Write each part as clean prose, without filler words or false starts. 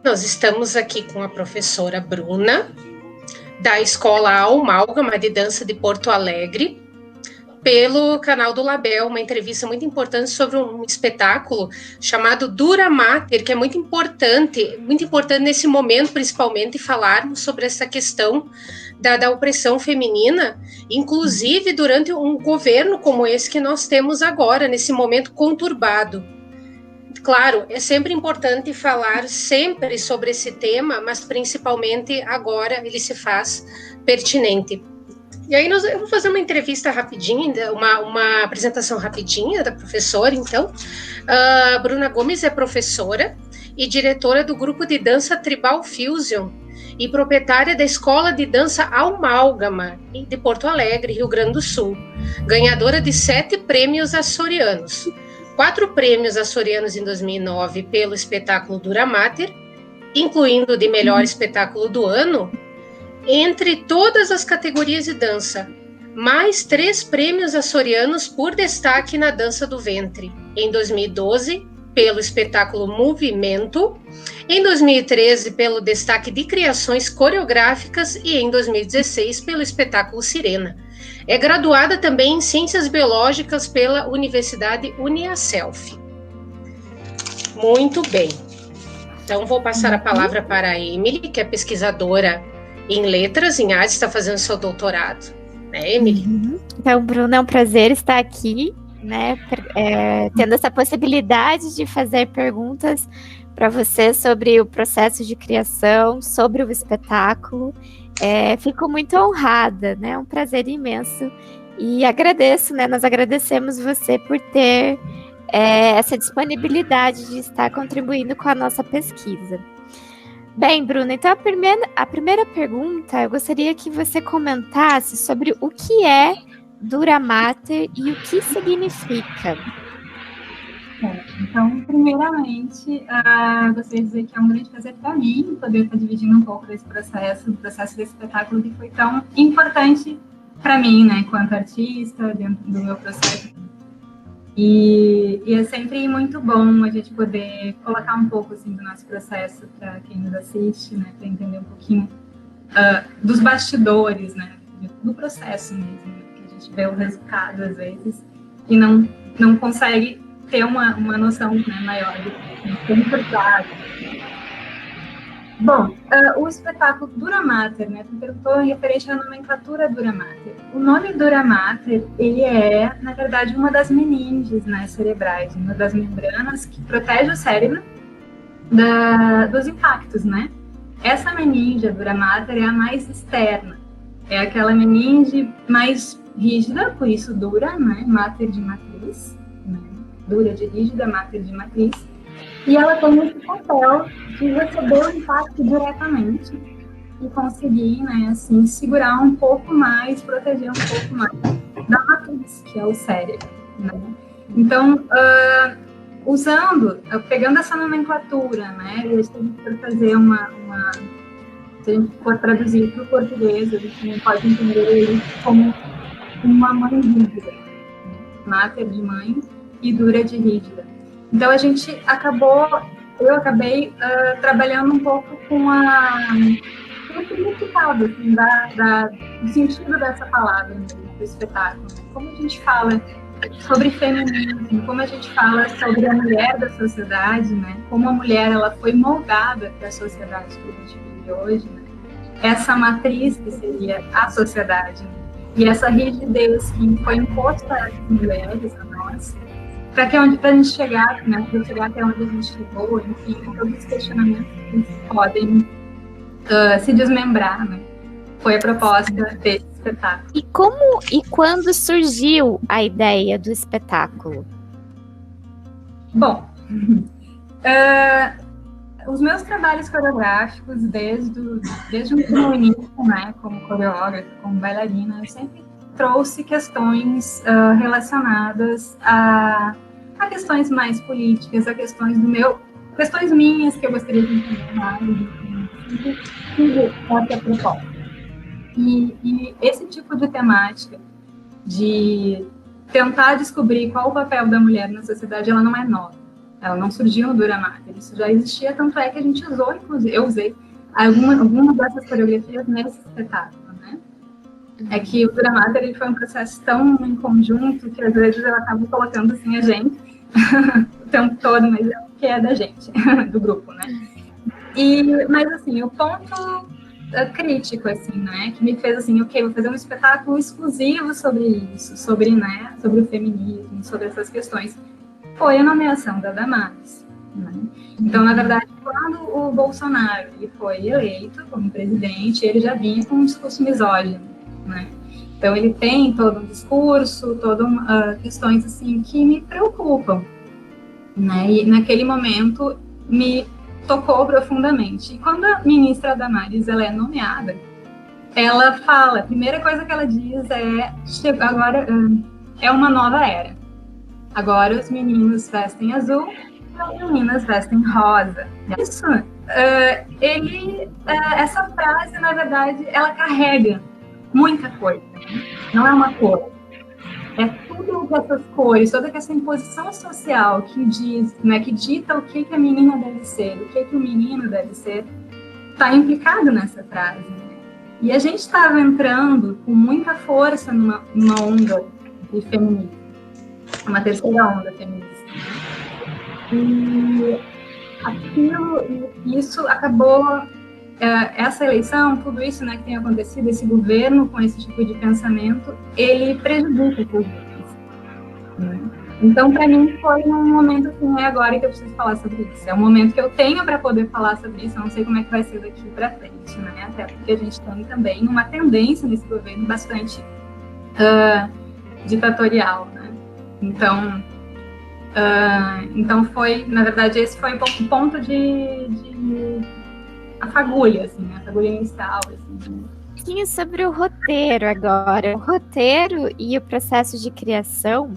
Nós estamos aqui com a professora Bruna, da Escola Amálgama de Dança de Porto Alegre, pelo canal do Label, uma entrevista muito importante sobre um espetáculo chamado Dura Mater, que é muito importante nesse momento, principalmente, falarmos sobre essa questão da opressão feminina, inclusive durante um governo como esse que nós temos agora, nesse momento conturbado. Claro, é sempre importante falar sempre sobre esse tema, mas principalmente agora ele se faz pertinente. E aí eu vou fazer uma entrevista rapidinha, uma apresentação rapidinha da professora, então. Bruna Gomes é professora e diretora do grupo de dança Tribal Fusion e proprietária da Escola de Dança Amálgama de Porto Alegre, Rio Grande do Sul, ganhadora de 7 prêmios açorianos. 4 prêmios açorianos em 2009 pelo espetáculo Dura Mater, incluindo de melhor espetáculo do ano, entre todas as categorias de dança, mais 3 prêmios açorianos por destaque na dança do ventre, em 2012 pelo espetáculo Movimento, em 2013 pelo destaque de criações coreográficas e em 2016 pelo espetáculo Sirena. É graduada também em Ciências Biológicas pela Universidade Uniaselv. Muito bem. Então, vou passar a palavra para a Emily, que é pesquisadora em letras, em artes, está fazendo seu doutorado. Né, Emily? Então, Bruna, é um prazer estar aqui, né, tendo essa possibilidade de fazer perguntas para você sobre o processo de criação, sobre o espetáculo. Fico muito honrada, né? É um prazer imenso e agradeço, né? Nós agradecemos você por ter essa disponibilidade de estar contribuindo com a nossa pesquisa. Bem, Bruna, então a primeira pergunta, eu gostaria que você comentasse sobre o que é Dura Mater e o que significa. Então, primeiramente, gostaria de dizer que é um grande prazer para mim poder estar dividindo um pouco desse processo, do processo desse espetáculo que foi tão importante para mim, né, enquanto artista, dentro do meu processo. E é sempre muito bom a gente poder colocar um pouco assim, do nosso processo para quem nos assiste, né, para entender um pouquinho dos bastidores, né, do processo mesmo, né, que a gente vê o resultado às vezes e não consegue ter uma noção, né, maior do que é por trás. Bom, o espetáculo Dura Mater, né, tu perguntou referente à nomenclatura Dura Mater. O nome Dura Mater, ele é, na verdade, uma das meninges, né, cerebrais, uma das membranas que protege o cérebro dos impactos, né. Essa meninge, a Dura Mater, é a mais externa. É aquela meninge mais rígida, por isso dura, né, mater de matriz, né, dura de rígida, mater de matriz. E ela tem esse papel de receber o impacto diretamente e conseguir, né, assim, segurar um pouco mais, proteger um pouco mais da matriz, que é o cérebro, né? Então, pegando essa nomenclatura, né, eu estou para fazer se a gente for traduzir para o português, a gente pode entender ele como uma mãe rígida, mater de mãe e dura de rígida. Então, eu acabei trabalhando um pouco com o significado, assim, do sentido dessa palavra do espetáculo. Como a gente fala sobre feminismo, como a gente fala sobre a mulher da sociedade, né? Como a mulher ela foi moldada para a sociedade que a gente vive hoje, né? Essa matriz que seria a sociedade, né? E essa rigidez que foi imposta às mulheres, a nós, para a gente chegar, né, para chegar até onde a gente chegou, enfim, todos os questionamentos que podem se desmembrar, né? Foi a proposta desse espetáculo. E como e quando surgiu a ideia do espetáculo? Bom, os meus trabalhos coreográficos, desde o início, né, como coreógrafa, como bailarina, eu sempre trouxe questões relacionadas a questões mais políticas, a questões questões minhas que eu gostaria de entender mais, essa proposta. E esse tipo de temática de tentar descobrir qual o papel da mulher na sociedade, ela não é nova. Ela não surgiu no Dura Mater, isso já existia, tanto é que a gente usou, inclusive, eu usei alguma dessas coreografias nesse espetáculo, né? É que o Dura Mater, ele foi um processo tão em conjunto que às vezes eu acabo colocando assim a gente o tempo todo, mas é o que é da gente, do grupo, né? Mas assim, o ponto crítico, assim, né, que me fez assim, ok, vou fazer um espetáculo exclusivo sobre isso, sobre o feminismo, sobre essas questões, foi a nomeação da Damares, né? Então, na verdade, quando o Bolsonaro ele foi eleito como presidente, ele já vinha com um discurso misógino, né? Então, ele tem todo um discurso, todas questões assim que me preocupam, né? E naquele momento me tocou profundamente. E quando a ministra Damares ela é nomeada, ela fala, a primeira coisa que ela diz agora é uma nova era. Agora os meninos vestem azul e as meninas vestem rosa. Isso, essa frase, na verdade, ela carrega muita coisa. Não é uma cor. É tudo essas cores, toda essa imposição social que diz, né, que dita o que a menina deve ser, o que o menino deve ser, está implicado nessa frase. Né? E a gente estava entrando com muita força numa onda de feminismo, uma terceira onda feminista. E isso acabou, essa eleição, tudo isso, né, que tem acontecido, esse governo com esse tipo de pensamento, ele prejudica os grupos. Né? Então, para mim, foi um momento assim, é agora que eu preciso falar sobre isso. É um momento que eu tenho para poder falar sobre isso, eu não sei como é que vai ser daqui para frente, né? Até porque a gente tem também uma tendência nesse governo bastante ditatorial, né? Então foi, na verdade, esse foi um ponto de a fagulha, assim, né? A fagulha inicial, assim. Um pouquinho sobre o roteiro agora. O roteiro e o processo de criação,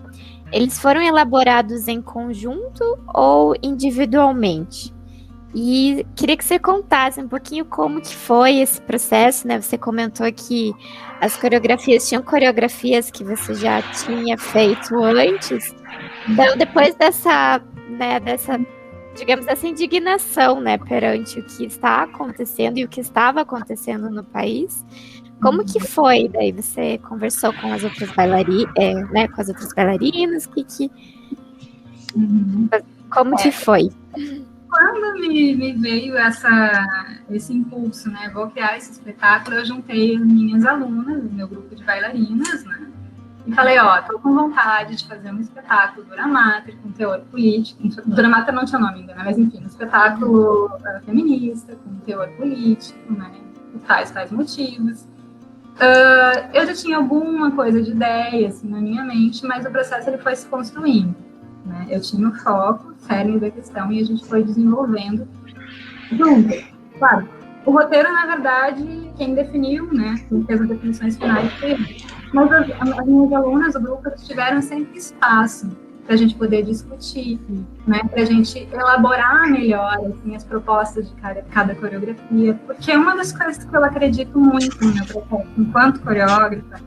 eles foram elaborados em conjunto ou individualmente? E queria que você contasse um pouquinho como que foi esse processo, né? Você comentou que as coreografias, tinham coreografias que você já tinha feito antes. Então, depois dessa, digamos, dessa indignação, né, perante o que está acontecendo e o que estava acontecendo no país, como que foi? Daí você conversou com as outras bailarinas, como que foi? Quando me veio esse impulso, né, vou criar esse espetáculo, eu juntei as minhas alunas, o meu grupo de bailarinas, né, e falei, tô com vontade de fazer um espetáculo Dura Mater, com teor político. Dura Mater não tinha nome ainda, né? Mas enfim, um espetáculo feminista, com teor político, né? Por tais motivos. Eu já tinha alguma coisa de ideia, assim, na minha mente, mas o processo ele foi se construindo, né? Eu tinha o foco, o cerne da questão, e a gente foi desenvolvendo junto. Claro, o roteiro, na verdade, quem definiu, né? Quem fez as definições finais foi eu. Mas as minhas alunas, o grupo, tiveram sempre espaço para a gente poder discutir, né? Para a gente elaborar melhor assim, as propostas de cada coreografia, porque uma das coisas que eu acredito muito no meu processo enquanto coreógrafa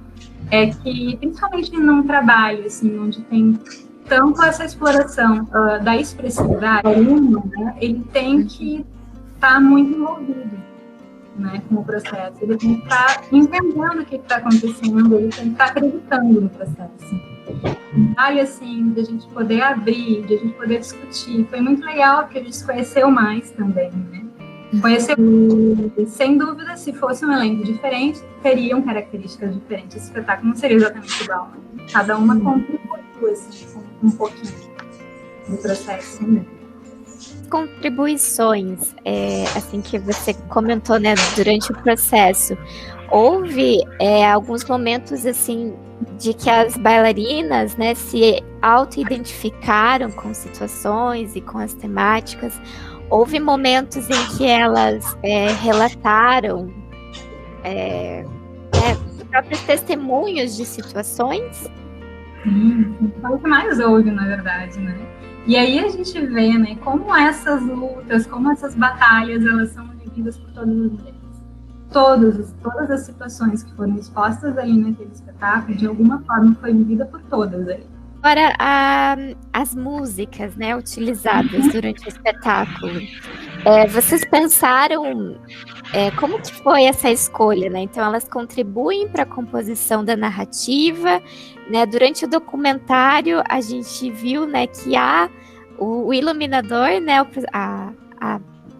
é que, principalmente num trabalho assim, onde tem tanto essa exploração da expressividade, o aluno, né, ele tem que estar muito envolvido, né, com o processo, ele tem que estar entendendo o que está acontecendo, ele tem que estar acreditando no processo. Vale assim, de a gente poder abrir, de a gente poder discutir. Foi muito legal, porque a gente se conheceu mais também, né? Conheceu, sem dúvida, se fosse um elenco diferente, teriam características diferentes. Esse espetáculo não seria exatamente igual, né? Cada uma contribuiu assim, um pouquinho do processo, né? Contribuições, assim que você comentou, né, durante o processo, houve alguns momentos assim de que as bailarinas, né, se auto-identificaram com situações e com as temáticas. Houve momentos em que elas relataram próprios testemunhos de situações. É o que mais houve, na verdade, né? E aí a gente vê, né, como essas lutas, como essas batalhas, elas são vividas por todas as mulheres. Todas as situações que foram expostas aí naquele espetáculo, de alguma forma foi vivida por todas aí. Agora, as músicas, né, utilizadas durante o espetáculo, vocês pensaram como que foi essa escolha, né? Então, elas contribuem para a composição da narrativa, né? Durante o documentário, a gente viu, né, que há o iluminador, né,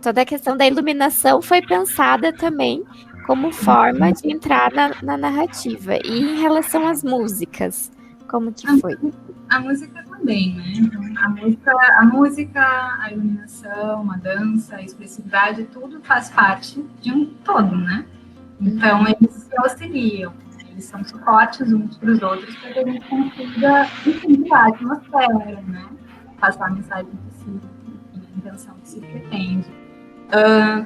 toda a questão da iluminação foi pensada também como forma de entrar na narrativa. E em relação às músicas, como que foi? A música também, né? Então, a iluminação, a dança, a expressividade, tudo faz parte de um todo, né? Então, eles se auxiliam, eles são suportes uns para os outros para que a gente consiga incentivar a atmosfera, né? Passar a mensagem que a intenção que se pretende.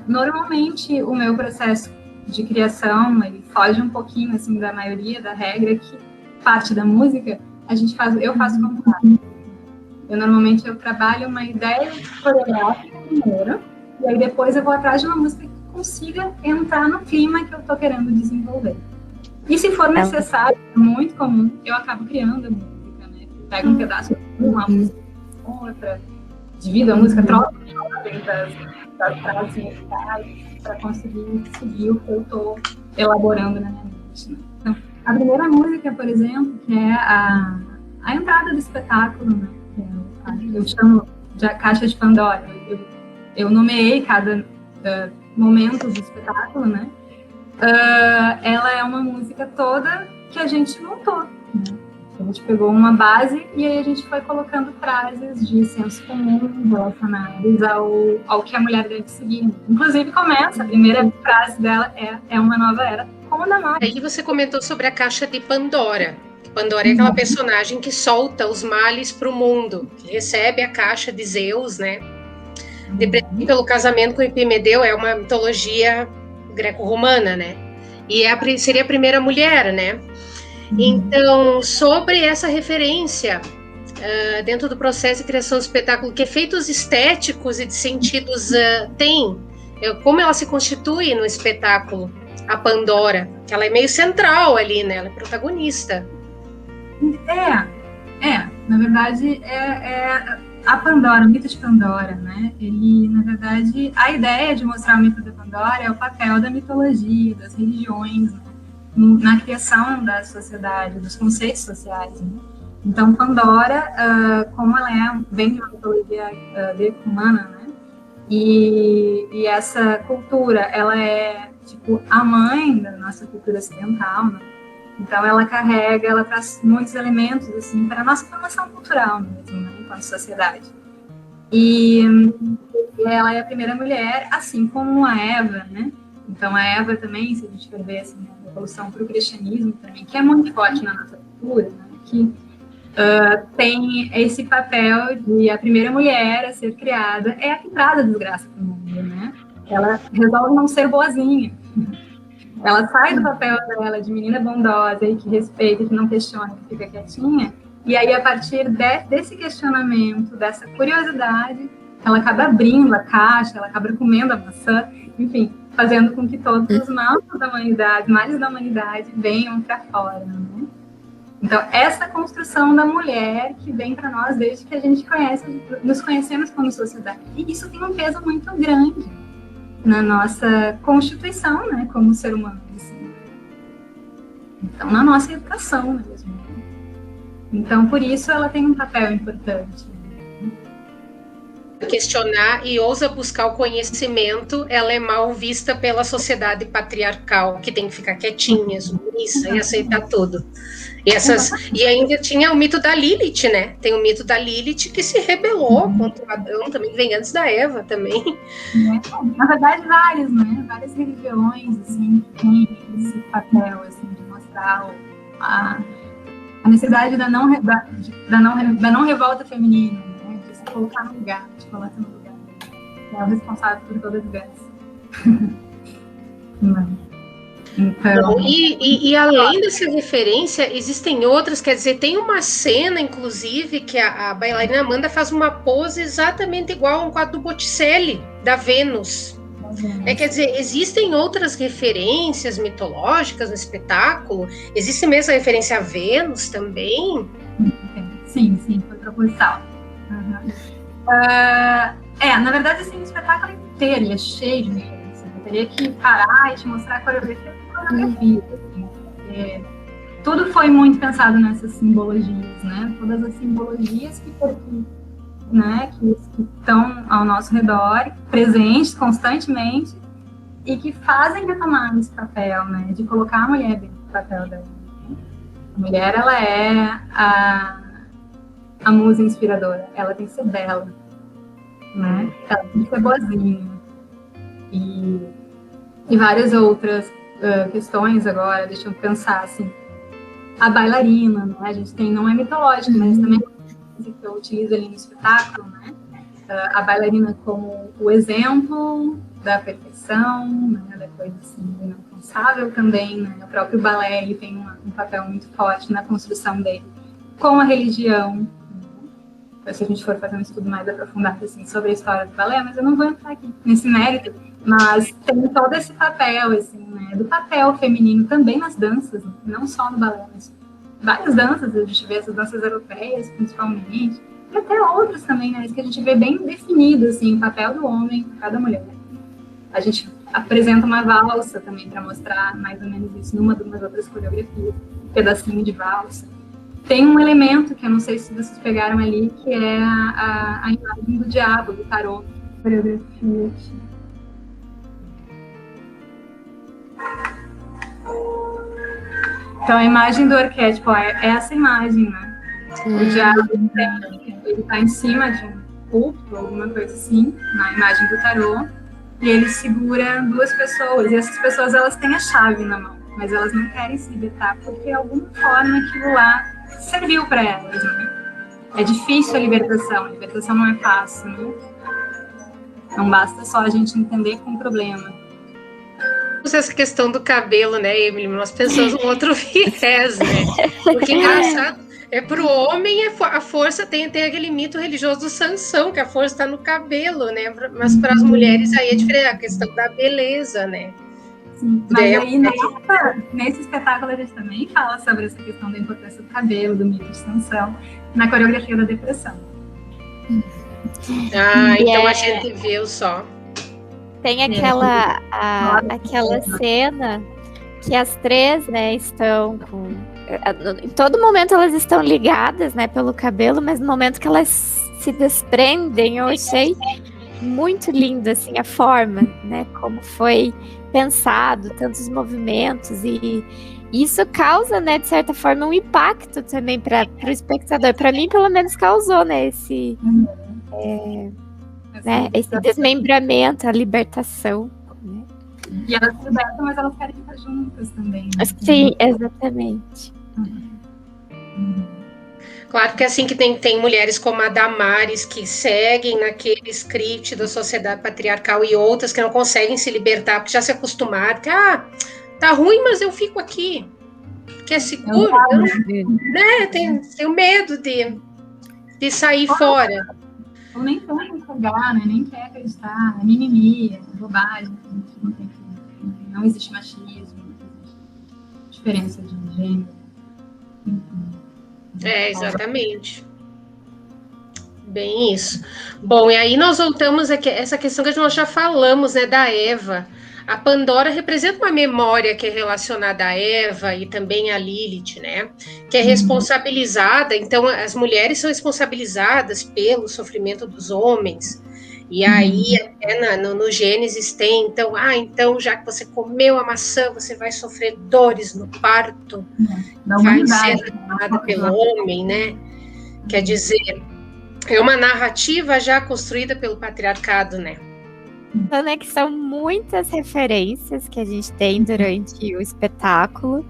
Normalmente, o meu processo de criação, ele foge um pouquinho, assim, da maioria da regra, que parte da música, eu faço contrário. Normalmente eu trabalho uma ideia coreográfica primeiro, e aí depois eu vou atrás de uma música que consiga entrar no clima que eu estou querendo desenvolver. E se for necessário, muito comum, eu acabo criando a música, né? Pego um pedaço de uma música com outra, divido a música, troco das frases musicais para conseguir seguir o que eu estou elaborando na minha mente, né? Então, a primeira música, por exemplo, que é a entrada do espetáculo, né? Eu chamo de a Caixa de Pandora. Eu nomeei cada momento do espetáculo, né? Ela é uma música toda que a gente montou, né? A gente pegou uma base e aí a gente foi colocando frases de senso comum relacionadas ao que a mulher deve seguir. Inclusive começa, a primeira frase dela é uma nova era, como da Mari. Aí você comentou sobre a Caixa de Pandora. Pandora é aquela personagem que solta os males para o mundo, que recebe a caixa de Zeus, né? Pelo casamento com Epimedeu, é uma mitologia greco-romana, né? E seria a primeira mulher, né? Então, sobre essa referência, dentro do processo de criação do espetáculo, que efeitos estéticos e de sentidos tem? Como ela se constitui no espetáculo? A Pandora, que ela é meio central ali, né? Ela é protagonista. Na verdade, a Pandora, o mito de Pandora, né? Ele, na verdade, a ideia de mostrar o mito da Pandora é o papel da mitologia, das religiões, né? Na criação da sociedade, dos conceitos sociais, né? Então, Pandora, como ela vem de uma mitologia greco-romana, né? E essa cultura, ela é, tipo, a mãe da nossa cultura ocidental, né? Então, ela traz muitos elementos, assim, para a nossa formação cultural mesmo, né, enquanto sociedade. E ela é a primeira mulher, assim como a Eva, né? Então, a Eva também, se a gente for ver, assim, a evolução para o cristianismo também, que é muito forte na nossa cultura, né? Que tem esse papel de a primeira mulher a ser criada, é a que traz a desgraça para o mundo, né? Ela resolve não ser boazinha. Ela sai do papel dela de menina bondosa e que respeita, que não questiona, que fica quietinha. E aí, a partir desse questionamento, dessa curiosidade, ela acaba abrindo a caixa, ela acaba comendo a maçã, enfim, fazendo com que todos os males da humanidade venham para fora, né? Então, essa construção da mulher que vem para nós desde que a gente nos conhecemos como sociedade. E isso tem um peso muito grande na nossa constituição, né, como ser humano, assim. Então, na nossa educação mesmo. Então, por isso ela tem um papel importante. Questionar e ousa buscar o conhecimento, ela é mal vista pela sociedade patriarcal, que tem que ficar quietinha, submissa e aceitar tudo. E ainda tinha o mito da Lilith, né? Tem o mito da Lilith que se rebelou contra o Adão, também vem antes da Eva também. Na verdade, várias religiões, assim, que têm esse papel, assim, de mostrar a necessidade da não revolta feminina, né? De se colocar no lugar, de colocar no lugar. É o responsável por toda a desgraça. Então... E além dessa referência, existem outras, quer dizer, tem uma cena, inclusive, que a bailarina Amanda faz uma pose exatamente igual a um quadro do Botticelli, da Vênus. Quer dizer, existem outras referências mitológicas no espetáculo? Existe mesmo a referência a Vênus também? Sim, foi proposital. Uhum. Na verdade, assim, o espetáculo inteiro, ele é cheio de referências. Eu teria que parar e te mostrar a coreografia assim, tudo foi muito pensado nessas simbologias, né? Todas as simbologias que estão ao nosso redor, presentes constantemente, e que fazem retomar esse papel, né? De colocar a mulher dentro do papel dela. A mulher, ela é a musa inspiradora, ela tem que ser bela, né? Ela tem que ser boazinha. E várias outras questões agora, deixa eu pensar, assim, a bailarina, né? A gente tem, não é mitológico, mas também é uma coisa que eu utilizo ali no espetáculo, né? A bailarina como o exemplo da perfeição, né? Da coisa assim, inalcançável também, né? O próprio balé, ele tem um papel muito forte na construção dele, com a religião. Então, se a gente for fazer um estudo mais aprofundado assim, sobre a história do balé, mas eu não vou entrar aqui nesse mérito, mas tem todo esse papel, assim, né, do papel feminino também nas danças, não só no balé, mas várias danças, a gente vê essas danças europeias, principalmente, e até outras também, né, que a gente vê bem definido, assim, o papel do homem, o papel da mulher. A gente apresenta uma valsa também para mostrar mais ou menos isso numa das outras coreografias, um pedacinho de valsa. Tem um elemento que eu não sei se vocês pegaram ali, que é a imagem do diabo, do tarô. Coreografia aqui. Então, a imagem do arquétipo é essa imagem, né? O diabo, ele está em cima de um púlpito, alguma coisa assim, na imagem do tarô, e ele segura duas pessoas, e essas pessoas, elas têm a chave na mão, mas elas não querem se libertar, porque de alguma forma aquilo lá serviu para elas, né? É difícil a libertação não é fácil, né? Não basta só a gente entender com o problema. Essa questão do cabelo, né, Emily? Nós pensamos um outro viés, né? Porque engraçado, para o homem a força tem aquele mito religioso do Sansão, que a força está no cabelo, né? Mas para as mulheres aí é diferente, a questão da beleza, né? Sim, mas aí nesse espetáculo a gente também fala sobre essa questão da importância do cabelo, do mito de Sansão, na coreografia da depressão. Então a gente viu só. Tem aquela cena que as três, né, estão com... Em todo momento elas estão ligadas, né, pelo cabelo, mas no momento que elas se desprendem, eu achei muito lindo, assim, a forma, né, como foi pensado, tantos movimentos, e isso causa, né, de certa forma, um impacto também para o espectador. Para mim, pelo menos, causou, né, esse desmembramento, a libertação. Né? E elas se libertam, mas elas querem ficar juntas também. Né? Sim, exatamente. Claro que assim que tem mulheres como a Damares que seguem naquele script da sociedade patriarcal e outras que não conseguem se libertar porque já se acostumaram, que tá ruim, mas eu fico aqui, que é seguro, né? Tenho medo de sair fora. Ou nem quer enxergar, né? Nem quer acreditar, é mimimi, é bobagem, não existe machismo, não existe diferença de gênero. Exatamente. Bem isso. Bom, e aí nós voltamos a essa questão que nós já falamos, né, da Eva. A Pandora representa uma memória que é relacionada a Eva e também a Lilith, né? Que é responsabilizada, então as mulheres são responsabilizadas pelo sofrimento dos homens. E aí, até no Gênesis tem, então, já que você comeu a maçã, você vai sofrer dores no parto, vai ser amada pelo homem, né? Quer dizer, é uma narrativa já construída pelo patriarcado, né? Então, né, que são muitas referências que a gente tem durante o espetáculo.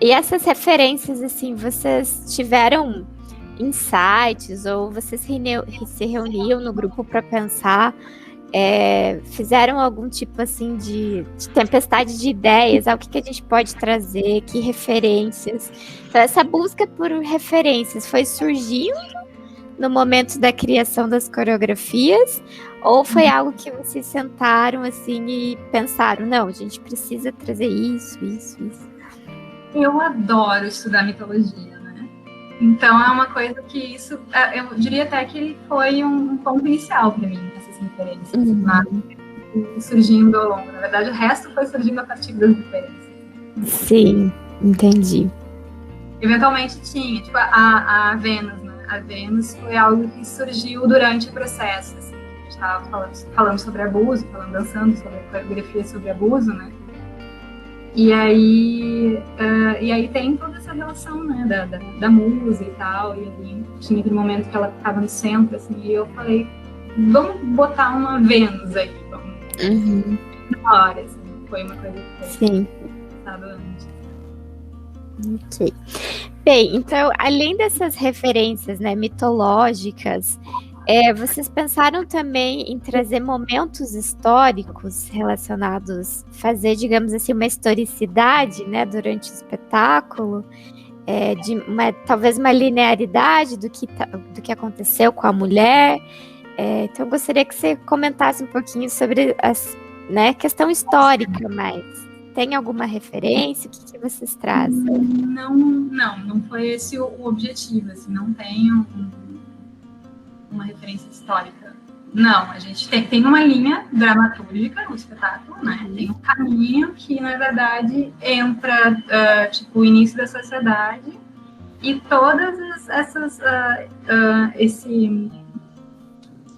E essas referências, assim, vocês tiveram insights ou vocês se reuniam no grupo para pensar, fizeram algum tipo, assim, de tempestade de ideias, o que a gente pode trazer, que referências. Então, essa busca por referências foi surgindo no momento da criação das coreografias, ou foi algo que vocês sentaram assim e pensaram, não, a gente precisa trazer isso? Eu adoro estudar mitologia, né? Então é uma coisa que isso, eu diria até que ele foi um ponto inicial para mim, essas referências, mas surgindo ao longo. Na verdade, o resto foi surgindo a partir das referências. Sim, entendi. Eventualmente tinha, tipo, a Vênus, né? A Vênus foi algo que surgiu durante o processo, assim. A gente estava falando sobre abuso, dançando sobre coreografia sobre abuso, né? E aí tem toda essa relação, né, da musa e tal, e ali tinha aquele momento que ela ficava no centro, assim, e eu falei, vamos botar uma Vênus aí, vamos, na hora, assim, foi uma coisa que Sim. estava antes. Ok. Bem, então, além dessas referências, né, mitológicas, vocês pensaram também em trazer momentos históricos relacionados, fazer, digamos assim, uma historicidade, né, durante o espetáculo, talvez uma linearidade do que aconteceu com a mulher. Então, eu gostaria que você comentasse um pouquinho sobre a questão histórica, mas tem alguma referência? O que vocês trazem? Não foi esse o objetivo, assim, não tenho uma referência histórica. Não, a gente tem uma linha dramatúrgica no espetáculo, né? Tem um caminho que, na verdade, entra, tipo, o início da sociedade e todas essas,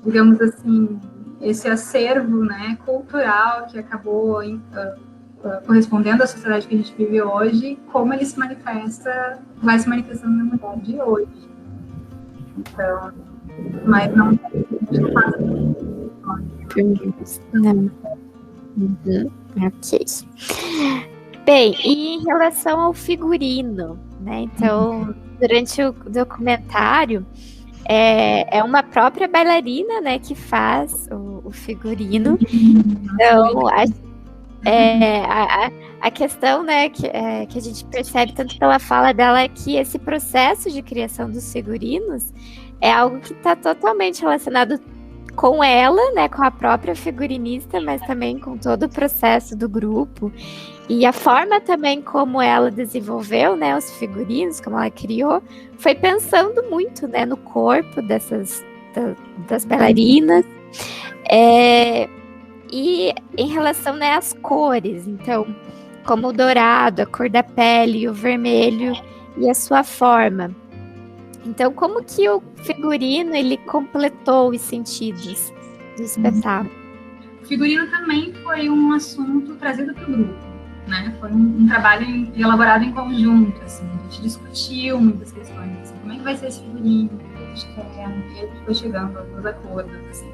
digamos assim, esse acervo, né, cultural que acabou correspondendo à sociedade que a gente vive hoje, como ele vai se manifestando na mulher de hoje. Então, mas não passa. Não. Ok. Bem, e em relação ao figurino, né? Então, durante o documentário, é uma própria bailarina, né, que faz o figurino. Então, a questão, né, que a gente percebe tanto pela fala dela é que esse processo de criação dos figurinos é algo que está totalmente relacionado com ela, né, com a própria figurinista, mas também com todo o processo do grupo e a forma também como ela desenvolveu, né, os figurinos, como ela criou, foi pensando muito, né, no corpo das bailarinas. E em relação, né, às cores, então, como o dourado, a cor da pele, o vermelho e a sua forma. Então, como que o figurino, ele completou os sentidos do espetáculo? O figurino também foi um assunto trazido para o grupo, né? Foi um trabalho elaborado em conjunto, assim. A gente discutiu muitas questões, assim, como é que vai ser esse figurino, o que a gente quer, e a gente foi chegando a alguns acordos, assim.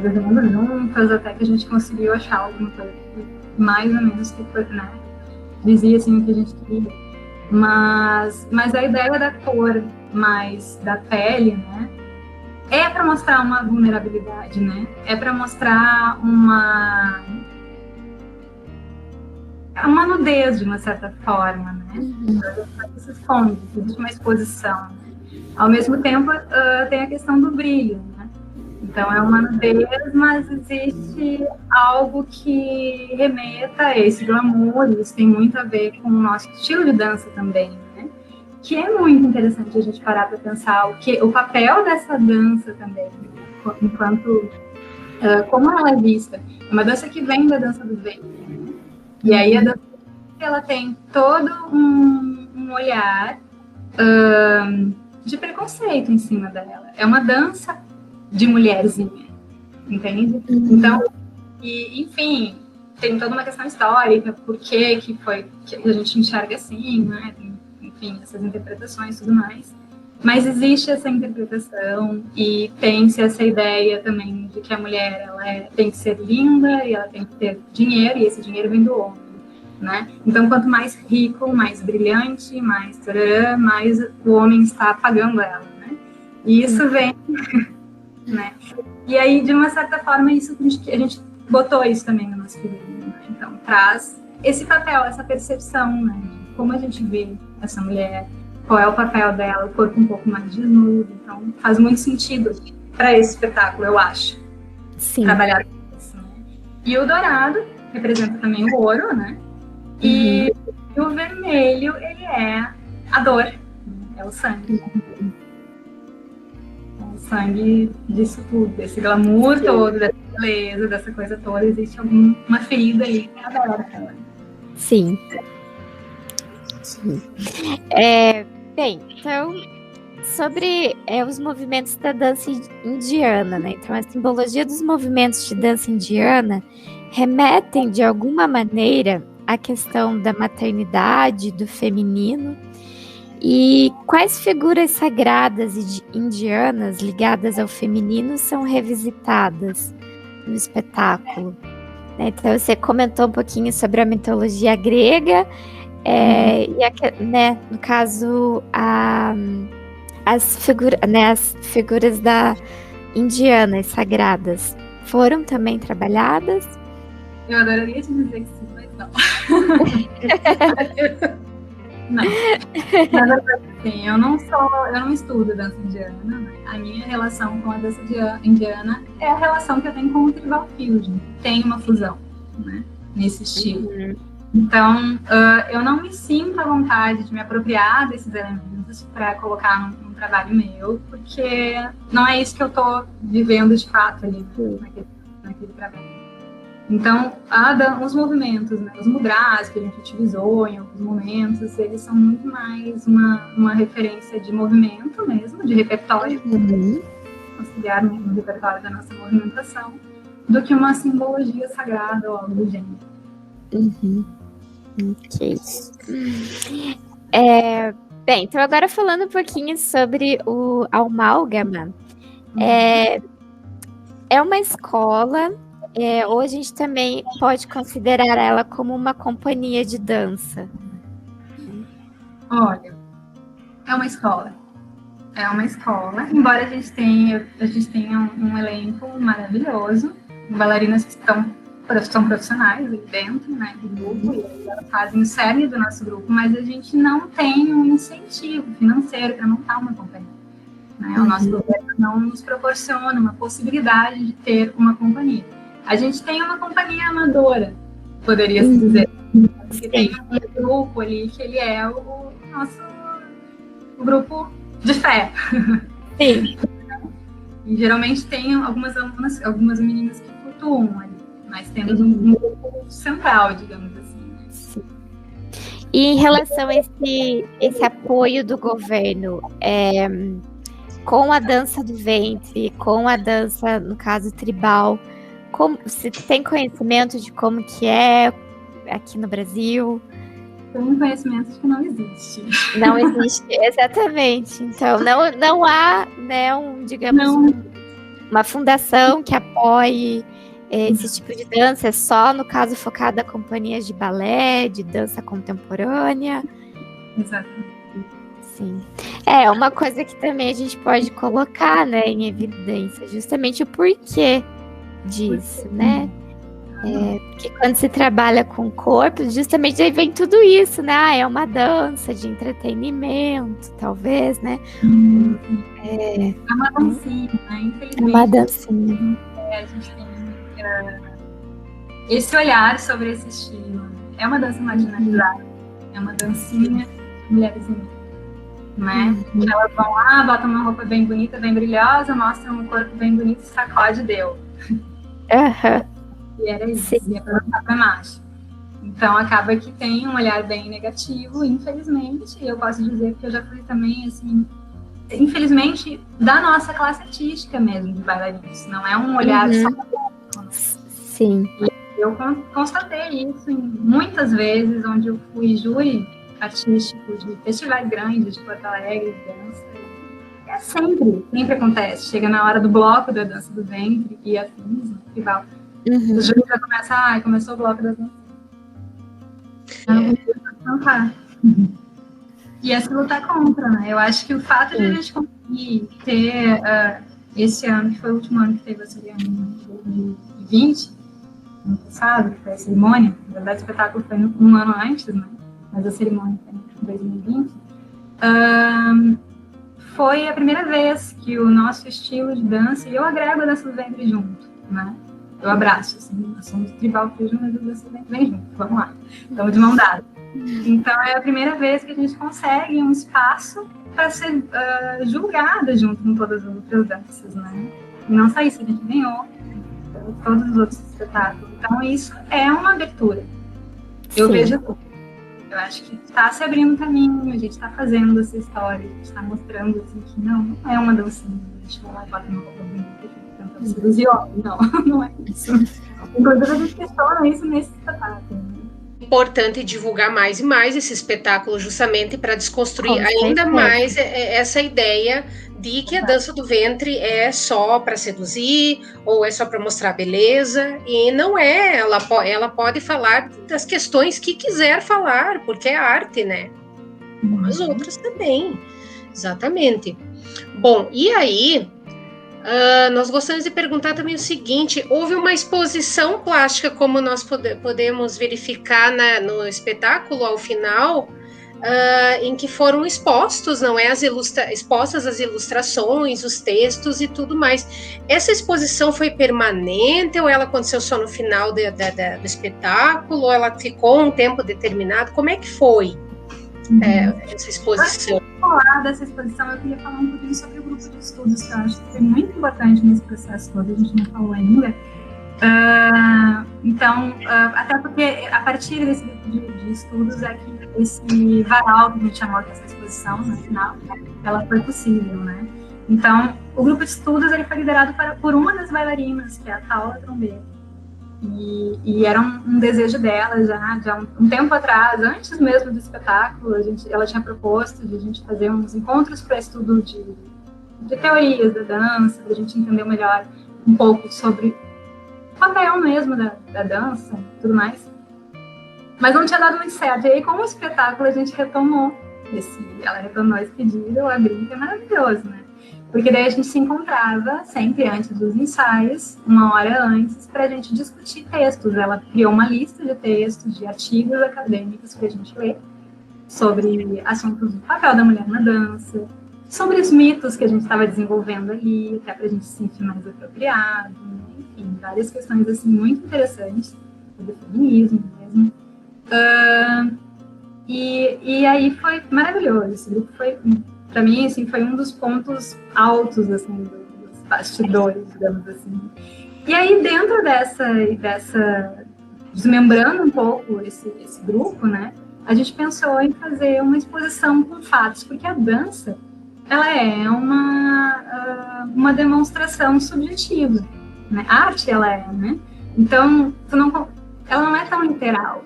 Desenhando juntas, até que a gente conseguiu achar alguma coisa que mais ou menos que foi, né, dizia assim o que a gente queria. Mas a ideia da cor mais da pele, né, é para mostrar uma vulnerabilidade, né? É para mostrar uma nudez de uma certa forma, né? Se esconde, existe uma exposição. Né? Ao mesmo tempo, tem a questão do brilho, né? Então, é uma nudez, mas existe algo que remeta a esse glamour, isso tem muito a ver com o nosso estilo de dança também, né? Que é muito interessante a gente parar para pensar o papel dessa dança também, enquanto, como ela é vista. É uma dança que vem da dança do ventre, né? E aí a dança ela tem todo um olhar de preconceito em cima dela. É uma dança de mulherzinha, entende? Então, enfim, tem toda uma questão histórica, por que a gente enxerga assim, né? Tem, enfim, essas interpretações e tudo mais. Mas existe essa interpretação e tem-se essa ideia também de que a mulher ela tem que ser linda e ela tem que ter dinheiro, e esse dinheiro vem do homem, né? Então, quanto mais rico, mais brilhante, mais o homem está pagando ela, né? E isso vem... Né? E aí, de uma certa forma, isso a gente botou isso também no nosso figurino, né? Então, traz esse papel, essa percepção, né? De como a gente vê essa mulher, qual é o papel dela, o corpo um pouco mais desnudo. Então, faz muito sentido para esse espetáculo, eu acho. Sim. Trabalhar com isso, né? E o dourado representa também o ouro, né? E o vermelho, ele é a dor. É o sangue. É o sangue disso tudo, desse glamour todo, dessa beleza, dessa coisa toda. Existe uma ferida ali que é aberta, né? Sim. Bem, então, sobre os movimentos da dança indiana, né? Então, a simbologia dos movimentos de dança indiana remetem, de alguma maneira, à questão da maternidade, do feminino. E quais figuras sagradas indianas ligadas ao feminino são revisitadas no espetáculo? Então, você comentou um pouquinho sobre a mitologia grega, e no caso, as figuras indianas sagradas foram também trabalhadas? Eu adoraria te dizer que sim, mas não. Não. Na verdade, assim, eu não estudo dança indiana, né? A minha relação com a dança indiana é a relação que eu tenho com o tribal fusion. Tem uma fusão, né, nesse estilo. Então, eu não me sinto à vontade de me apropriar desses elementos para colocar num trabalho meu, porque não é isso que eu estou vivendo de fato ali naquele trabalho. Então, os movimentos, né, os mudras que a gente utilizou em alguns momentos, eles são muito mais uma referência de movimento mesmo, de repertório, auxiliar no repertório da nossa movimentação, do que uma simbologia sagrada ou algo do gênero. Ok. Bem, então agora falando um pouquinho sobre o Amálgama. É uma escola, ou a gente também pode considerar ela como uma companhia de dança? Olha, é uma escola. É uma escola, embora a gente tenha um elenco maravilhoso, bailarinas que são profissionais ali dentro, né, do grupo, e elas fazem o cerne do nosso grupo, mas a gente não tem um incentivo financeiro para montar uma companhia. Né? O nosso governo não nos proporciona uma possibilidade de ter uma companhia. A gente tem uma companhia amadora, poderia-se dizer, porque tem um grupo ali que ele é o nosso grupo de fé. Sim. E geralmente tem algumas meninas que flutuam ali, mas temos um grupo central, digamos assim. Sim. E em relação a esse apoio do governo, com a dança do ventre, com a dança, no caso, tribal, você tem conhecimento de como que é aqui no Brasil? Tem conhecimento de que não existe. Não existe, exatamente. Então, não há, né, uma fundação que apoie esse tipo de dança, é só, no caso, focada em companhias de balé, de dança contemporânea. Exatamente. Sim. É uma coisa que também a gente pode colocar, né, em evidência, justamente o porquê disso, né? Porque quando se trabalha com o corpo, justamente aí vem tudo isso, né? É uma dança de entretenimento, talvez, né? É uma dancinha, né? Infelizmente. É uma dancinha. A gente tem esse olhar sobre esse estilo. É uma dança marginalizada. É uma dancinha de mulheres negras, né? Elas vão lá, botam uma roupa bem bonita, bem brilhosa, mostram um corpo bem bonito e sacode deu. E era isso, e é pra lançar pra macho. Então acaba que tem um olhar bem negativo, infelizmente, e eu posso dizer que eu já fui também, assim, infelizmente, da nossa classe artística mesmo, de bailarinos. Não é um olhar só para Sim. E eu constatei isso muitas vezes, onde eu fui júri artístico de festivais grandes de Porto Alegre, de dança. É sempre acontece. Chega na hora do bloco da dança do ventre e afins, no festival. O júri já começa, começou o bloco da dança. Não tá. E é se lutar contra, né? Eu acho que o fato de a gente conseguir ter esse ano, que foi o último ano que teve a cerimônia, em 2020, ano passado, que foi a cerimônia, na verdade o espetáculo foi um ano antes, né? Mas a cerimônia foi em 2020, foi a primeira vez que o nosso estilo de dança, e eu agrego a dança do ventre junto, né? Eu abraço, assim, nós somos tribal fusion, mas a dança do ventre vem junto, vamos lá, estamos de mão dada. Então, é a primeira vez que a gente consegue um espaço para ser julgada junto com todas as outras danças, né? E não só isso, a gente ganhou todos os outros espetáculos. Então, isso é uma abertura. Eu vejo tudo. Eu acho que está se abrindo um caminho, a gente está fazendo essa história, a gente está mostrando assim, que não é uma dancinha, a gente vai lá e bota uma roupa bonita e fica tentando seduzir homem. Não é isso. Inclusive, a gente questiona isso nesse espetáculo. Né? Importante divulgar mais e mais esse espetáculo, justamente para desconstruir ainda mais essa ideia de que a dança do ventre é só para seduzir ou é só para mostrar beleza, e não é, ela pode falar das questões que quiser falar, porque é arte, né? Como as outras também, exatamente. Bom, e aí, nós gostaríamos de perguntar também o seguinte, houve uma exposição plástica, como nós podemos verificar no espetáculo ao final, em que foram expostos, não é, expostas as ilustrações, os textos e tudo mais. Essa exposição foi permanente ou ela aconteceu só no final do espetáculo? Ou ela ficou um tempo determinado? Como é que foi essa exposição? Antes de falar dessa exposição, eu queria falar um pouquinho sobre o grupo de estudos, que eu acho que foi muito importante nesse processo todo, a gente não falou ainda. Então, até porque a partir desse grupo de estudos é que esse varal que a gente chamou dessa exposição, no final, ela foi possível, né? Então, o grupo de estudos ele foi liderado por uma das bailarinas, que é a Paula Trombeta. E era um desejo dela já um tempo atrás, antes mesmo do espetáculo, ela tinha proposto de a gente fazer uns encontros para estudo de teorias da dança, para a gente entender melhor um pouco sobre o papel mesmo da dança e tudo mais. Mas não tinha dado muito certo. E aí, com o espetáculo, a gente retomou ela retornou esse pedido, eu abri, que é maravilhoso, né? Porque daí a gente se encontrava sempre antes dos ensaios, uma hora antes, para a gente discutir textos. Ela criou uma lista de textos, de artigos acadêmicos para a gente ler, sobre assuntos do papel da mulher na dança, sobre os mitos que a gente estava desenvolvendo ali, até para a gente se sentir mais apropriado, né? Enfim, várias questões assim, muito interessantes, sobre feminismo mesmo. E aí foi maravilhoso. Esse grupo foi, para mim, assim, foi um dos pontos altos assim, dos bastidores, digamos assim. E aí, dentro dessa desmembrando um pouco esse grupo, né, a gente pensou em fazer uma exposição com fatos, porque a dança ela é uma demonstração subjetiva, né? A arte ela é, né? Então, ela não é tão literal.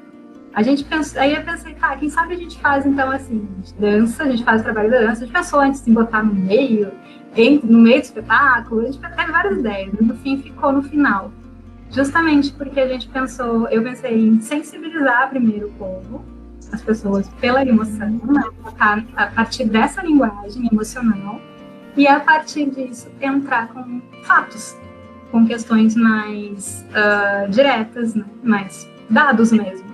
Aí eu pensei, quem sabe a gente faz, então, assim, a gente faz o trabalho da dança, a gente pensou antes em botar no meio do espetáculo, a gente teve várias ideias, mas no fim ficou no final. Justamente porque eu pensei em sensibilizar primeiro o povo, as pessoas, pela emoção, né? A partir dessa linguagem emocional, e a partir disso entrar com fatos, com questões mais diretas, né? Mais dados mesmo.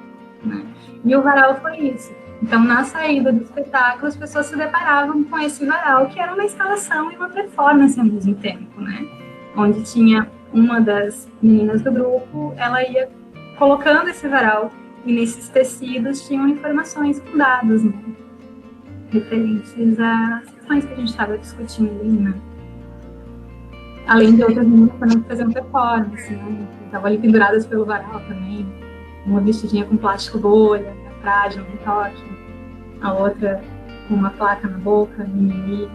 Né? E o varal foi isso. Então, na saída do espetáculo, as pessoas se deparavam com esse varal, que era uma instalação e uma performance ao mesmo tempo, né? Onde tinha uma das meninas do grupo, ela ia colocando esse varal, e nesses tecidos tinham informações com dados, né? Referentes às questões que a gente estava discutindo ali, né? Além de outras meninas também que faziam performance, né? Estavam ali penduradas pelo varal também. Uma vestidinha com plástico bolha, frágil, no toque. A outra com uma placa na boca, mimimi.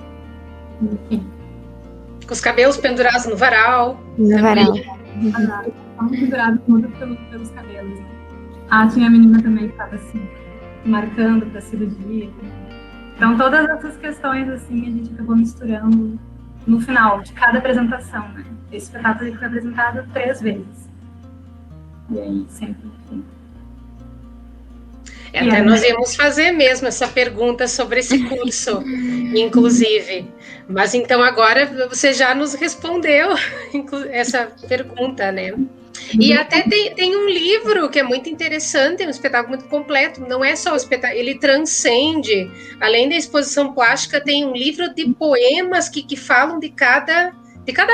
Enfim. Com os cabelos pendurados no varal. No varal. Estavam pendurados muito pelos cabelos. Né? Tinha a menina também que estava assim, marcando para a cirurgia. Então, todas essas questões, assim, a gente acabou misturando no final de cada apresentação, né? Esse espetáculo foi apresentado 3 vezes. E aí, sempre, enfim. Até nós íamos fazer mesmo essa pergunta sobre esse curso, inclusive. Mas então agora você já nos respondeu essa pergunta, né? E até tem um livro que é muito interessante, é um espetáculo muito completo, não é só o espetáculo, ele transcende, além da exposição plástica, tem um livro de poemas que falam de cada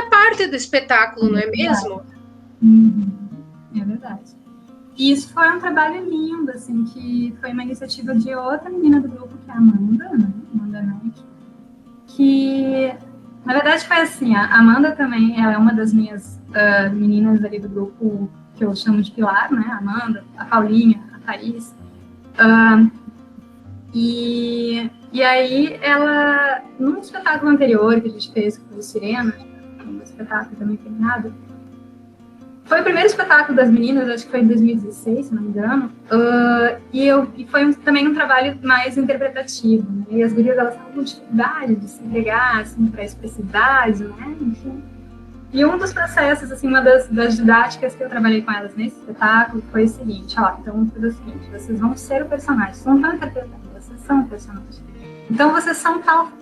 parte do espetáculo, não é mesmo? É verdade. E isso foi um trabalho lindo, assim, que foi uma iniciativa de outra menina do grupo, que é a Amanda, né? Amanda Neck, que, na verdade, foi assim, a Amanda também, ela é uma das minhas meninas ali do grupo, que eu chamo de pilar, né? A Amanda, a Paulinha, a Thaís. E aí, ela, num espetáculo anterior que a gente fez, que foi o Sirena, um espetáculo também terminado, foi o primeiro espetáculo das meninas, acho que foi em 2016, se não me engano, e foi também um trabalho mais interpretativo, né? E as gurias, elas estavam com dificuldade de se entregar, assim, para a expressividade, né? Enfim. E um dos processos, assim, uma das didáticas que eu trabalhei com elas nesse espetáculo foi o seguinte, ó, então vamos fazer o seguinte, vocês vão ser o personagem, vocês não estão interpretando, vocês são o personagem. Então vocês são tal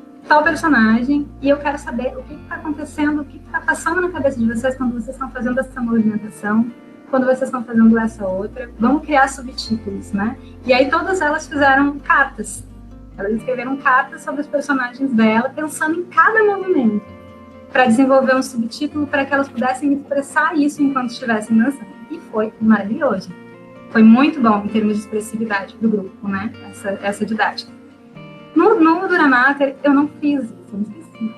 personagem, e eu quero saber o que está acontecendo, o que está passando na cabeça de vocês quando vocês estão fazendo essa movimentação, quando vocês estão fazendo essa outra. Vamos criar subtítulos, né? E aí todas elas fizeram cartas. Elas escreveram cartas sobre os personagens dela, pensando em cada movimento, para desenvolver um subtítulo para que elas pudessem expressar isso enquanto estivessem dançando. E foi maravilhoso. Foi muito bom em termos de expressividade do grupo, né? Essa didática. No Duramater, eu não fiz isso, eu me esqueci.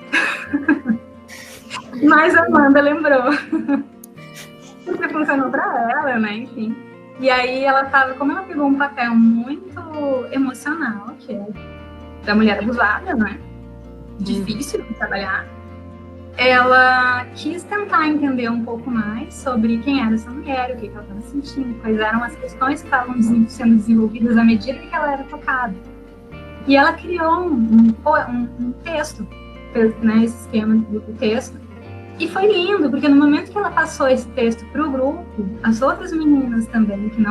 Mas a Amanda lembrou. Porque funcionou para ela, né? Enfim. E aí ela como ela pegou um papel muito emocional, que é da mulher abusada, né? Difícil de trabalhar. Ela quis tentar entender um pouco mais sobre quem era essa mulher, o que ela estava sentindo, quais eram as questões que estavam sendo desenvolvidas à medida que ela era tocada. E ela criou um texto, né, esse esquema do texto, e foi lindo, porque no momento que ela passou esse texto para o grupo, as outras meninas também, que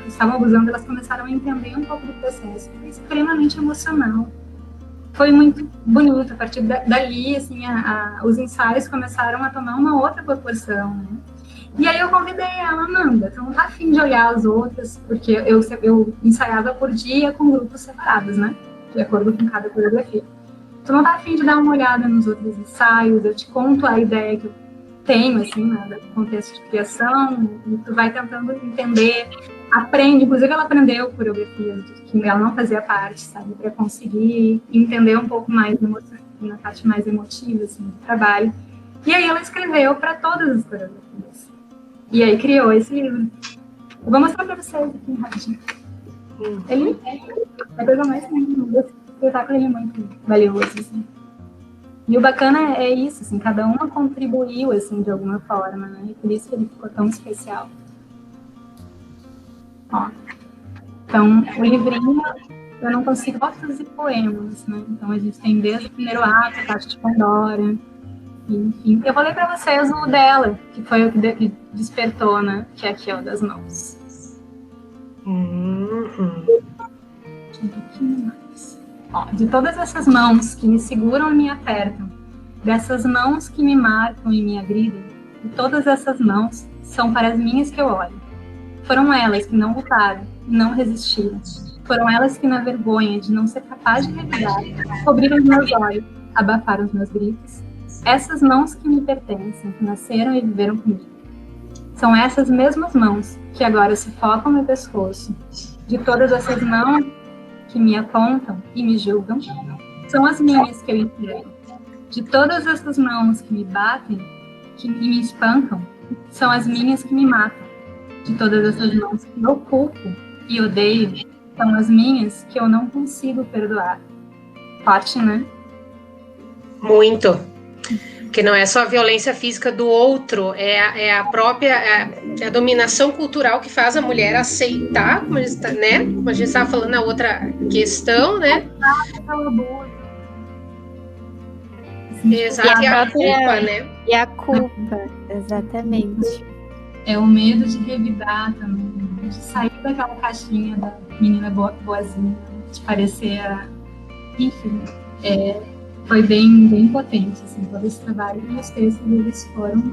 estavam abusando, elas começaram a entender um pouco do processo. Foi extremamente emocional. Foi muito bonito. A partir dali, assim, os ensaios começaram a tomar uma outra proporção, né? E aí eu convidei ela, Amanda, tu não tá afim de olhar as outras, porque eu ensaiava por dia com grupos separados, né? De acordo com cada coreografia. Tu não tá afim de dar uma olhada nos outros ensaios, eu te conto a ideia que eu tenho, assim, né, do contexto de criação, e tu vai tentando entender, aprende, inclusive ela aprendeu coreografias que ela não fazia parte, sabe, para conseguir entender um pouco mais na parte mais emotiva, assim, do trabalho. E aí ela escreveu para todas as coreografias. E aí criou esse livro. Eu vou mostrar para vocês aqui rapidinho. Ele é a coisa mais linda desse espetáculo, ele é muito valioso, assim. E o bacana é isso, assim, cada uma contribuiu, assim, de alguma forma, né? E por isso que ele ficou tão especial. Ó. Então, o livrinho, eu não consigo fotos e poemas, né? Então, a gente tem desde o primeiro ato, a Caixa de Pandora, enfim. Eu vou ler para vocês o dela, que foi o que despertou, né? Que é aqui, ó, das mãos. Ó, de todas essas mãos que me seguram e me apertam, dessas mãos que me marcam e me agridem, de todas essas mãos são para as minhas que eu olho. Foram elas que não lutaram, não resistiram. Foram elas que, na vergonha de não ser capaz de revidar, cobriram os meus olhos, abafaram os meus gritos. Essas mãos que me pertencem, que nasceram e viveram comigo. São essas mesmas mãos que agora se focam no pescoço. De todas essas mãos que me apontam e me julgam, são as minhas que eu entrego. De todas essas mãos que me batem e me espancam, são as minhas que me matam. De todas essas mãos que eu culpo e odeio, são as minhas que eu não consigo perdoar. Forte, né? Muito. Que não é só a violência física do outro, é a própria a dominação cultural que faz a mulher aceitar, como a gente estava falando na outra questão, né? Exato, e a culpa, né? E a culpa, exatamente. É o medo de revidar também, de sair daquela caixinha da menina boazinha, de parecer enfim, foi bem potente, assim, todo esse trabalho, e os textos deles foram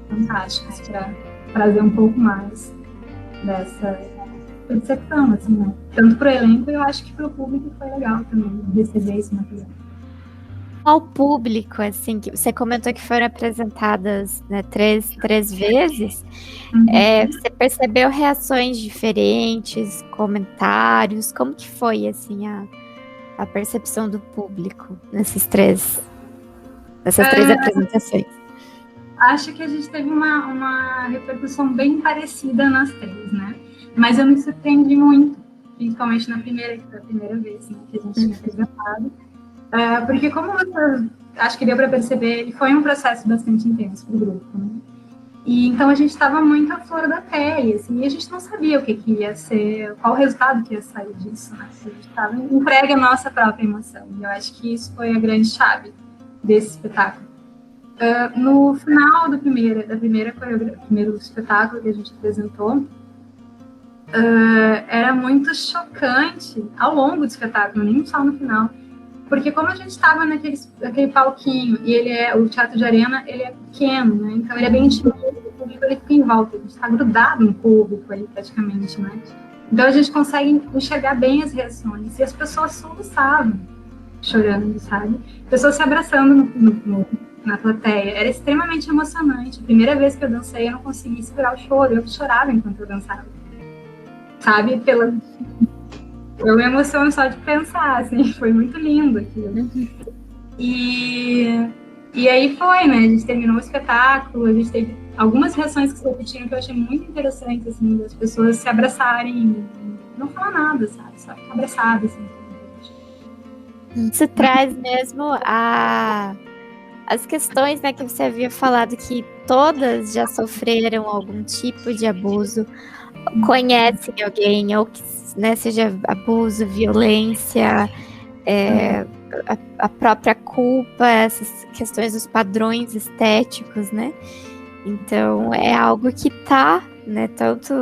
fantásticos para trazer um pouco mais dessa percepção, assim, né? Tanto para o elenco, eu acho que para o público foi legal também receber esse material. ao público, assim, que você comentou que foram apresentadas, né, três vezes, você percebeu reações diferentes, comentários? Como que foi, assim, a percepção do público nessas três apresentações? Acho que a gente teve uma repercussão bem parecida nas três, né? Mas eu me surpreendi muito, principalmente na primeira vez, né, que a gente tinha apresentado. Porque como você, acho que deu para perceber, ele foi um processo bastante intenso para o grupo, né? E então a gente estava muito à flor da pele, assim, e a gente não sabia o que ia ser, qual o resultado que ia sair disso, né? A gente estava entregue à nossa própria emoção. E eu acho que isso foi a grande chave desse espetáculo. No final do primeiro espetáculo que a gente apresentou, era muito chocante ao longo do espetáculo, nem só no final, porque como a gente estava naquele palquinho e o teatro de arena, ele é pequeno, né? Então ele é bem intimista, o público ele fica em volta, a gente está grudado no público ali praticamente, né? Então a gente consegue enxergar bem as reações e as pessoas soluçavam, chorando, sabe? Pessoas se abraçando na plateia, era extremamente emocionante. A primeira vez que eu dancei, eu não consegui segurar o choro, eu chorava enquanto eu dançava, sabe? Eu me emociono só de pensar, assim, foi muito lindo aquilo. E aí foi, né? A gente terminou o espetáculo, a gente teve algumas reações que se repetiram que eu achei muito interessantes, assim, das pessoas se abraçarem e não falar nada, sabe? Só ficar abraçadas, assim. Isso traz mesmo as questões, né, que você havia falado, que todas já sofreram algum tipo de abuso, conhecem alguém, ou que, né, seja abuso, violência, a própria culpa, essas questões dos padrões estéticos, né? Então é algo que tá, né, tanto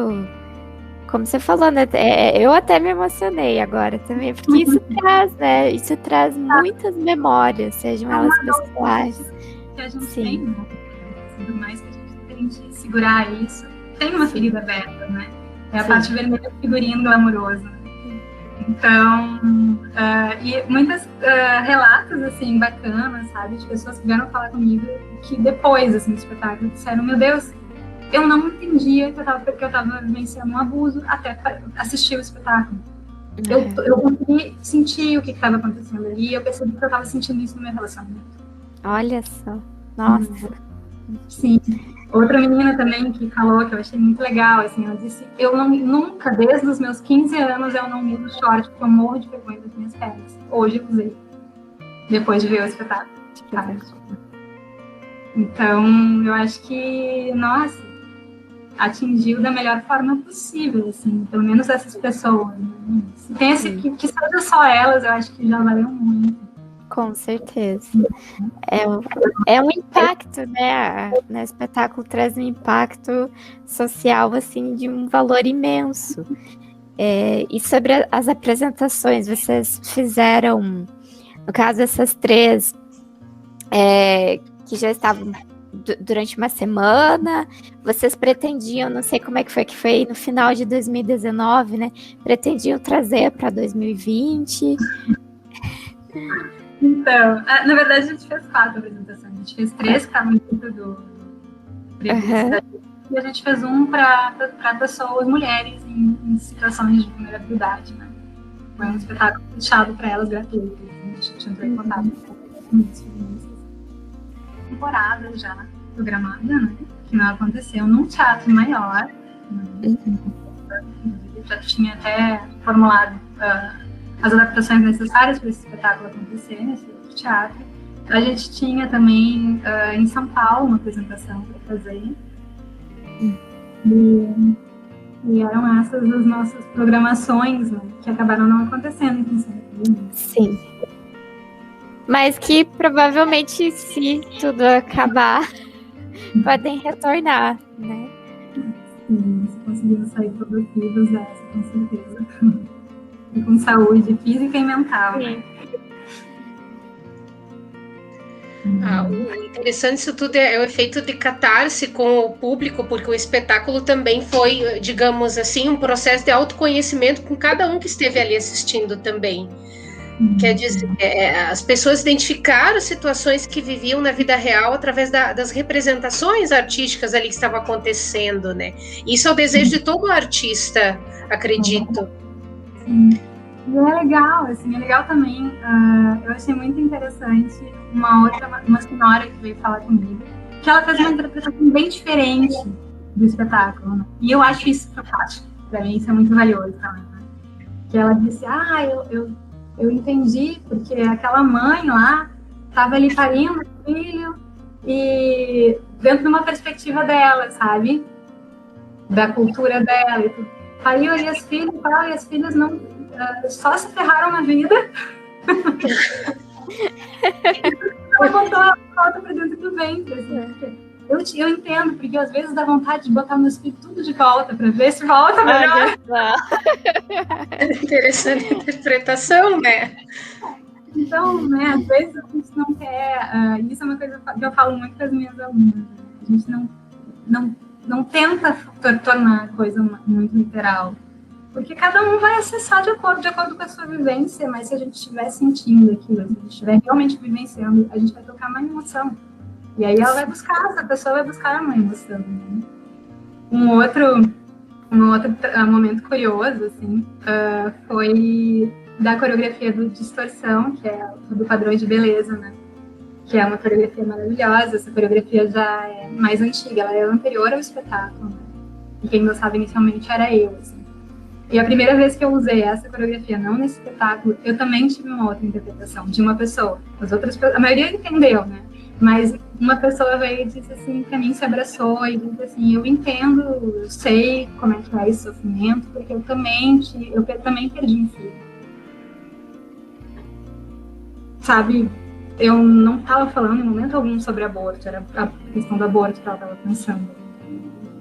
como você falou, né? Eu até me emocionei agora também, porque isso traz, né? Isso traz muitas memórias, sejam elas pessoais. Que a gente tem, né? Por mais que a gente tente segurar isso, tem uma ferida aberta, né? É a parte vermelha do figurino glamouroso. Então, e muitos relatos, assim, bacanas, sabe? De pessoas que vieram falar comigo que depois, assim, do espetáculo, disseram, meu Deus, eu não entendia que eu estava vivenciando um abuso até assistir o espetáculo. Eu consegui sentir o que estava acontecendo ali e eu percebi que eu estava sentindo isso no meu relacionamento. Olha só. Nossa. Sim. Outra menina também que falou, que eu achei muito legal, assim, ela disse, nunca, desde os meus 15 anos, eu não uso short, porque eu morro de vergonha das minhas pernas. Hoje eu usei, depois de ver o espetáculo. Então, eu acho que, nossa, atingiu da melhor forma possível, assim, pelo menos essas pessoas. Né? Se tem que seja só elas, eu acho que já valeu muito. Com certeza. É um impacto, né? O espetáculo traz um impacto social, assim, de um valor imenso. E sobre as apresentações, vocês fizeram, no caso, essas três, que já estavam durante uma semana, vocês pretendiam, não sei como é que foi no final de 2019, né? Pretendiam trazer para 2020? Então, na verdade, a gente fez 4 apresentações. A gente fez 3 que estavam dentro do e a gente fez um para pessoas, mulheres em situações de vulnerabilidade, né? Foi um espetáculo fechado para elas, gratuito. A gente entrou em contato com temporada já programada, né? Que não aconteceu num teatro maior. Né? Já tinha até formulado as adaptações necessárias para esse espetáculo acontecer nesse outro teatro. A gente tinha também em São Paulo uma apresentação para fazer. E eram essas as nossas programações, né, que acabaram não acontecendo em função daquilo. Sim. Mas que provavelmente, se tudo acabar, podem retornar, né? Sim, se conseguirmos sair todos vivos dessa, com certeza. E com saúde física e mental. Sim. O interessante disso tudo é o efeito de catarse com o público, porque o espetáculo também foi, digamos assim, um processo de autoconhecimento com cada um que esteve ali assistindo também. Quer dizer, as pessoas identificaram situações que viviam na vida real através das representações artísticas ali que estavam acontecendo, né? Isso é o desejo de todo artista, acredito. Sim. E é legal também, eu achei muito interessante uma senhora que veio falar comigo, que ela fez uma interpretação bem diferente do espetáculo, né? E eu acho isso fantástico, para mim isso é muito valioso também, né? Que ela disse, eu entendi, porque aquela mãe lá estava ali parindo o filho e dentro de uma perspectiva dela, sabe? Da cultura dela e tudo. Pariu ali as filhas e tal, e as filhas não só se ferraram na vida. Ela botou a volta pra dentro do ventre, assim. Eu entendo, porque às vezes dá vontade de botar meus filhos tudo de volta para ver se volta melhor. Interessante a interpretação, né? Então, né, às vezes a gente não quer. Isso é uma coisa que eu falo muito com as minhas alunas. Né? A gente não tenta tornar a coisa muito literal. Porque cada um vai acessar de acordo com a sua vivência, mas se a gente estiver sentindo aquilo, se a gente estiver realmente vivenciando, a gente vai tocar uma emoção. E aí essa pessoa vai buscar uma emoção. Né? Um outro momento curioso, assim, foi da coreografia do Distorção, que é do Padrões de Beleza, né? Que é uma coreografia maravilhosa. Essa coreografia já é mais antiga, ela é anterior ao espetáculo. Né? E quem não sabe inicialmente era eu, assim. E a primeira vez que eu usei essa coreografia, não nesse espetáculo, eu também tive uma outra interpretação de uma pessoa. A maioria entendeu, né? Mas uma pessoa veio e disse assim, pra mim se abraçou e disse assim, eu entendo, eu sei como é que é esse sofrimento, porque eu também perdi um filho. Sabe, eu não estava falando em momento algum sobre aborto, era a questão do aborto que ela estava pensando.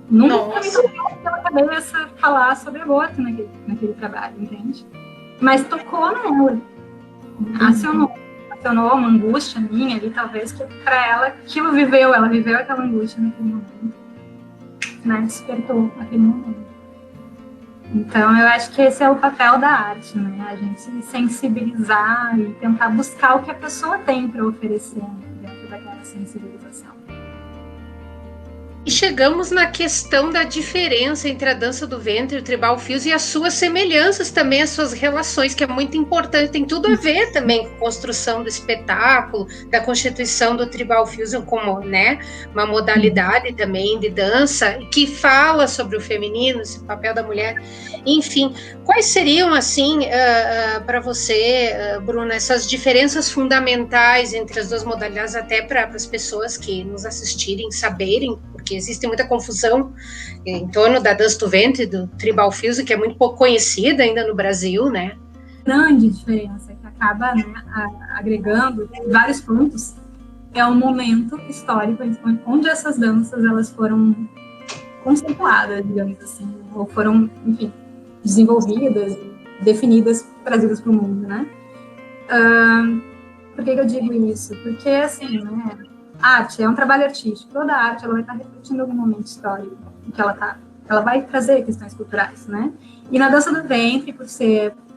Nunca me tocou pela cabeça falar sobre aborto naquele trabalho, entende? Mas tocou nela, acionou uma angústia minha ali, talvez, que para ela, ela viveu aquela angústia naquele momento, né? Despertou aquele momento. Então, eu acho que esse é o papel da arte, né? A gente se sensibilizar e tentar buscar o que a pessoa tem para oferecer dentro daquela sensibilização. E chegamos na questão da diferença entre a dança do ventre e o tribal fuse e as suas semelhanças também, as suas relações, que é muito importante, tem tudo a ver também com a construção do espetáculo, da constituição do tribal fuse como, né, uma modalidade também de dança, que fala sobre o feminino, esse papel da mulher. Enfim, quais seriam, assim, para você, Bruna, essas diferenças fundamentais entre as duas modalidades, até para as pessoas que nos assistirem saberem, porque existe muita confusão em torno da dança do ventre e do tribal fuse, que é muito pouco conhecida ainda no Brasil, né? Grande diferença, que acaba, né, agregando vários pontos, é o momento histórico onde essas danças elas foram conceituadas, digamos assim, ou foram, enfim, desenvolvidas, definidas, trazidas para o mundo, né? Por que eu digo isso? Porque, assim, né, arte é um trabalho artístico. Toda arte ela vai estar refletindo algum momento histórico em que ela vai trazer questões culturais, né? E na dança do ventre,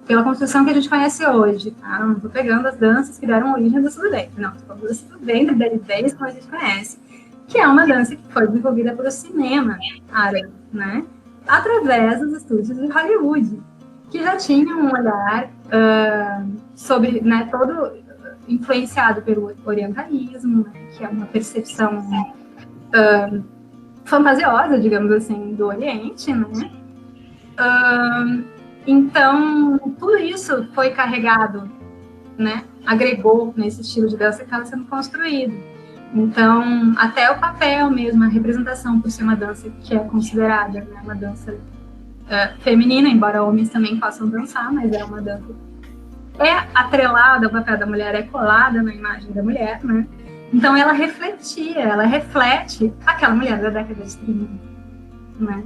pela construção que a gente conhece hoje, tá? Não estou pegando as danças que deram origem à dança do ventre, não. Estou falando da dança do ventre, desde como a gente conhece, que é uma dança que foi desenvolvida pelo cinema árabe, né? Através dos estúdios de Hollywood, que já tinham um olhar sobre, né, todo influenciado pelo orientalismo, né, que é uma percepção fantasiosa, digamos assim, do Oriente, né? Então, tudo isso foi carregado, né? Agregou nesse estilo de dança que estava sendo construído. Então, até o papel mesmo, a representação por ser uma dança que é considerada, né, uma dança feminina, embora homens também possam dançar, mas é uma dança atrelada ao papel da mulher, é colada na imagem da mulher, né? Então ela reflete aquela mulher da década de 30, né?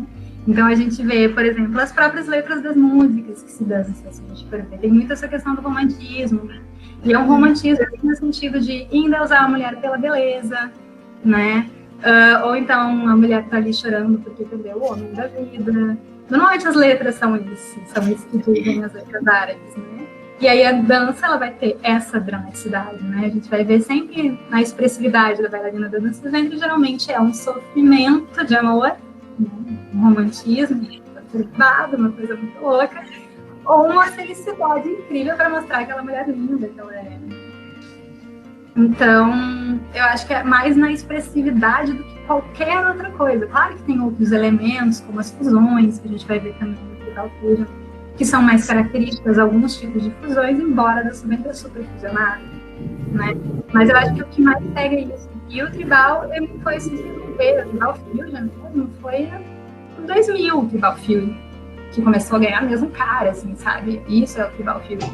Então a gente vê, por exemplo, as próprias letras das músicas que se dançam, se a gente for ver. Tem muito essa questão do romantismo, né? E é um romantismo no sentido de endeusar a mulher pela beleza, né? Ou então a mulher tá ali chorando porque perdeu o homem da vida. Normalmente as letras são isso que dizem as letras árabes, né? E aí a dança, ela vai ter essa dramaticidade, né? A gente vai ver sempre na expressividade da bailarina da dança do ventre, geralmente é um sofrimento de amor, né? Um romantismo, uma coisa muito louca, ou uma felicidade incrível para mostrar aquela mulher linda que ela é. Então, eu acho que é mais na expressividade do que qualquer outra coisa. Claro que tem outros elementos, como as fusões, que a gente vai ver também no altura, que são mais características, alguns tipos de fusões, embora a dança do ventre é super fusionada, né? Mas eu acho que o que mais pega é isso. E o tribal, ele foi se desenvolver, o tribal fusion, não foi em 2000 o tribal fusion, que começou a ganhar mesmo cara, assim, sabe? Isso é o tribal fusion.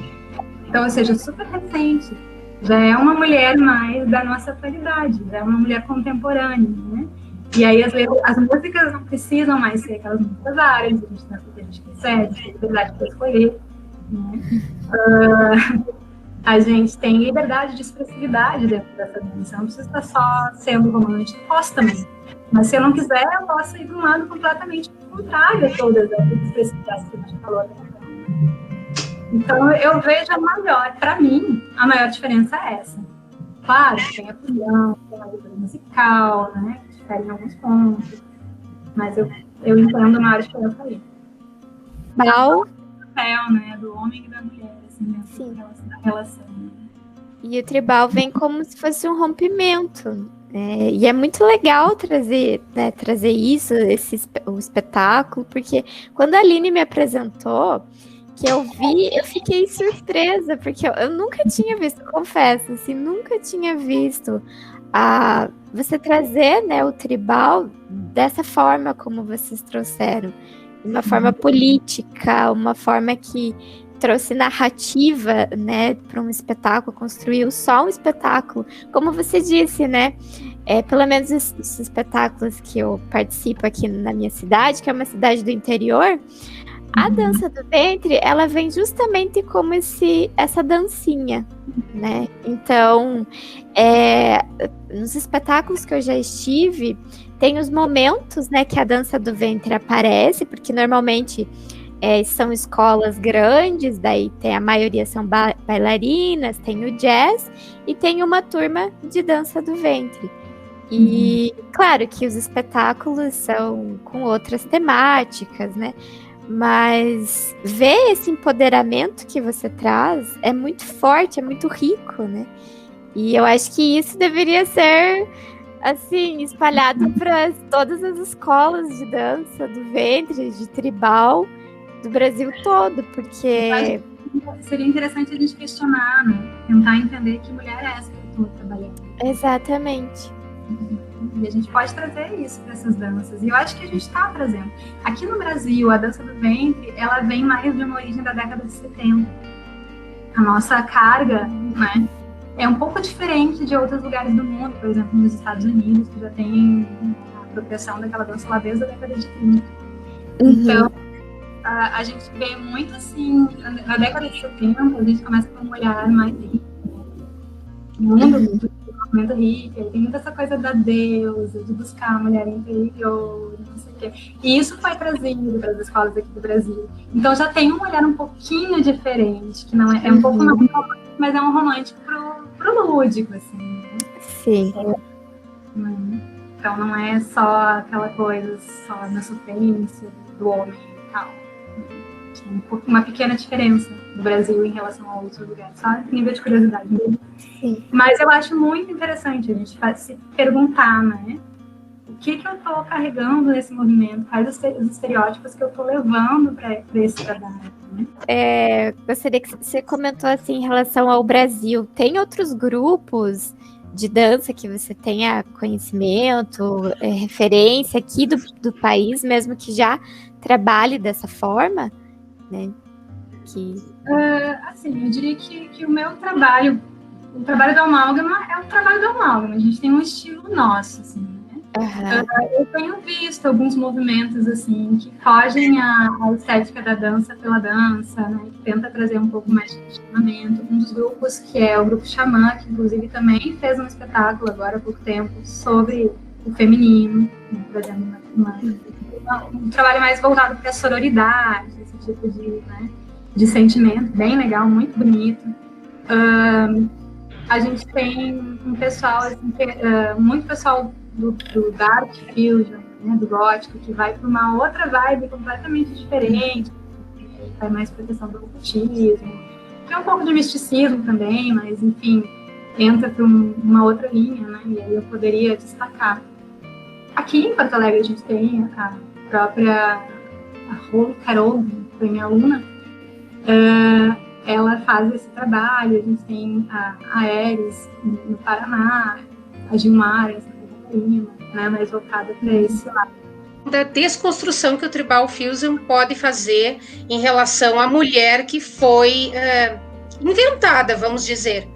Então, ou seja, super recente. Já é uma mulher mais da nossa atualidade, já é uma mulher contemporânea, né? E aí as músicas não precisam mais ser aquelas músicas árabes, a gente dança o que a gente quiser, a gente tem liberdade para escolher, né? A gente tem liberdade de expressividade dentro dessa dança, não precisa estar só sendo romântico, posso também. Mas se eu não quiser, eu posso ir para um lado completamente contrário a todas as expressividades que a gente falou, né? Então, eu vejo para mim, a maior diferença é essa. Claro, tem a fusão, tem a leitura musical, né, que difere em alguns pontos, mas eu entendo a maior diferença aí. Tribal. O papel, né, do homem e da mulher, assim, dentro da relação. E o tribal vem como se fosse um rompimento. E é muito legal trazer isso, o espetáculo, porque quando a Aline me apresentou, que eu vi, eu fiquei surpresa, porque eu nunca tinha visto, confesso, assim, nunca tinha visto você trazer, né, o tribal dessa forma como vocês trouxeram, uma forma política, uma forma que trouxe narrativa, né, para um espetáculo, construiu só um espetáculo, como você disse, né, pelo menos os espetáculos que eu participo aqui na minha cidade, que é uma cidade do interior, a dança do ventre, ela vem justamente como essa dancinha, né? Então, nos espetáculos que eu já estive, tem os momentos, né, que a dança do ventre aparece, porque normalmente são escolas grandes, daí a maioria são bailarinas, tem o jazz e tem uma turma de dança do ventre. E claro que os espetáculos são com outras temáticas, né? Mas ver esse empoderamento que você traz é muito forte, é muito rico, né? E eu acho que isso deveria ser, assim, espalhado para todas as escolas de dança do ventre, de tribal, do Brasil todo, porque... Seria interessante a gente questionar, né? Tentar entender que mulher é essa que eu estou trabalhando. Exatamente. E a gente pode trazer isso para essas danças. E eu acho que a gente está trazendo. Aqui no Brasil, a dança do ventre, ela vem mais de uma origem da década de 70. A nossa carga, né, é um pouco diferente de outros lugares do mundo, por exemplo, nos Estados Unidos, que já tem a apropriação daquela dança lá desde a década de 30. Então, a gente vê muito assim, na década de 70, a gente começa com um olhar mais rico. O mundo muito rica, tem muita essa coisa da deusa, de buscar a mulher interior, não sei o quê. E isso foi trazido para as escolas aqui do Brasil. Então já tem um olhar um pouquinho diferente, que não é um pouco mais romântico, mas é um romântico pro lúdico, assim. Né? Sim. Então não é só aquela coisa só na sofrência do homem e tal. Tem uma pequena diferença do Brasil em relação a outros lugares, só nível de curiosidade. Sim. Mas eu acho muito interessante a gente se perguntar, né? O que eu estou carregando nesse movimento? Quais os estereótipos que eu estou levando para esse trabalho? Né? Gostaria que você comentou assim em relação ao Brasil. Tem outros grupos de dança que você tenha conhecimento, referência aqui do país, mesmo que já trabalhe dessa forma? Né? Assim, eu diria que o meu trabalho, o trabalho do Amálgama é o trabalho do Amálgama, a gente tem um estilo nosso, assim, né? Eu tenho visto alguns movimentos, assim, que fogem à estética da dança pela dança, né? Que tenta trazer um pouco mais de questionamento. Um dos grupos, que é o grupo Xamã, que inclusive também fez um espetáculo agora há pouco tempo sobre o feminino, né? Trazendo um trabalho mais voltado para a sororidade, esse tipo de, né, de sentimento, bem legal, muito bonito. A gente tem um pessoal, assim, muito pessoal do Dark Fusion, né, do gótico, que vai para uma outra vibe completamente diferente, vai mais para a questão do ocultismo, que é um pouco de misticismo também, mas, enfim, entra para uma outra linha, né, e aí eu poderia destacar. Aqui em Porto Alegre a gente tem a própria Rô Carol, que foi minha aluna, ela faz esse trabalho. A gente tem a Aeres no Paraná, a Gilmar, essa Catarina, né, mais voltada para esse lado. Da desconstrução que o Tribal Fusion pode fazer em relação à mulher que foi inventada, vamos dizer,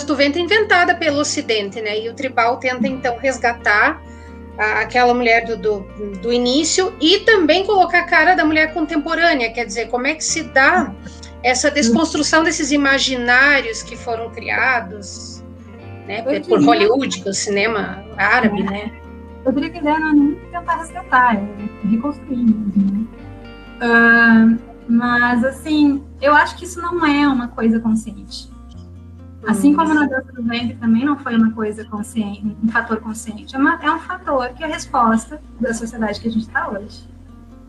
do ventre, inventada pelo Ocidente, né? E o Tribal tenta, então, resgatar aquela mulher do início e também colocar a cara da mulher contemporânea, quer dizer, como é que se dá essa desconstrução desses imaginários que foram criados, né, por Hollywood, do cinema árabe, né? Eu diria que a ideia não é nem tentar resgatar, é reconstruir mesmo, né? Mas, assim, eu acho que isso não é uma coisa consciente. Assim como na dança do ventre também não foi uma coisa consciente, um fator consciente, é um fator que é a resposta da sociedade que a gente está hoje.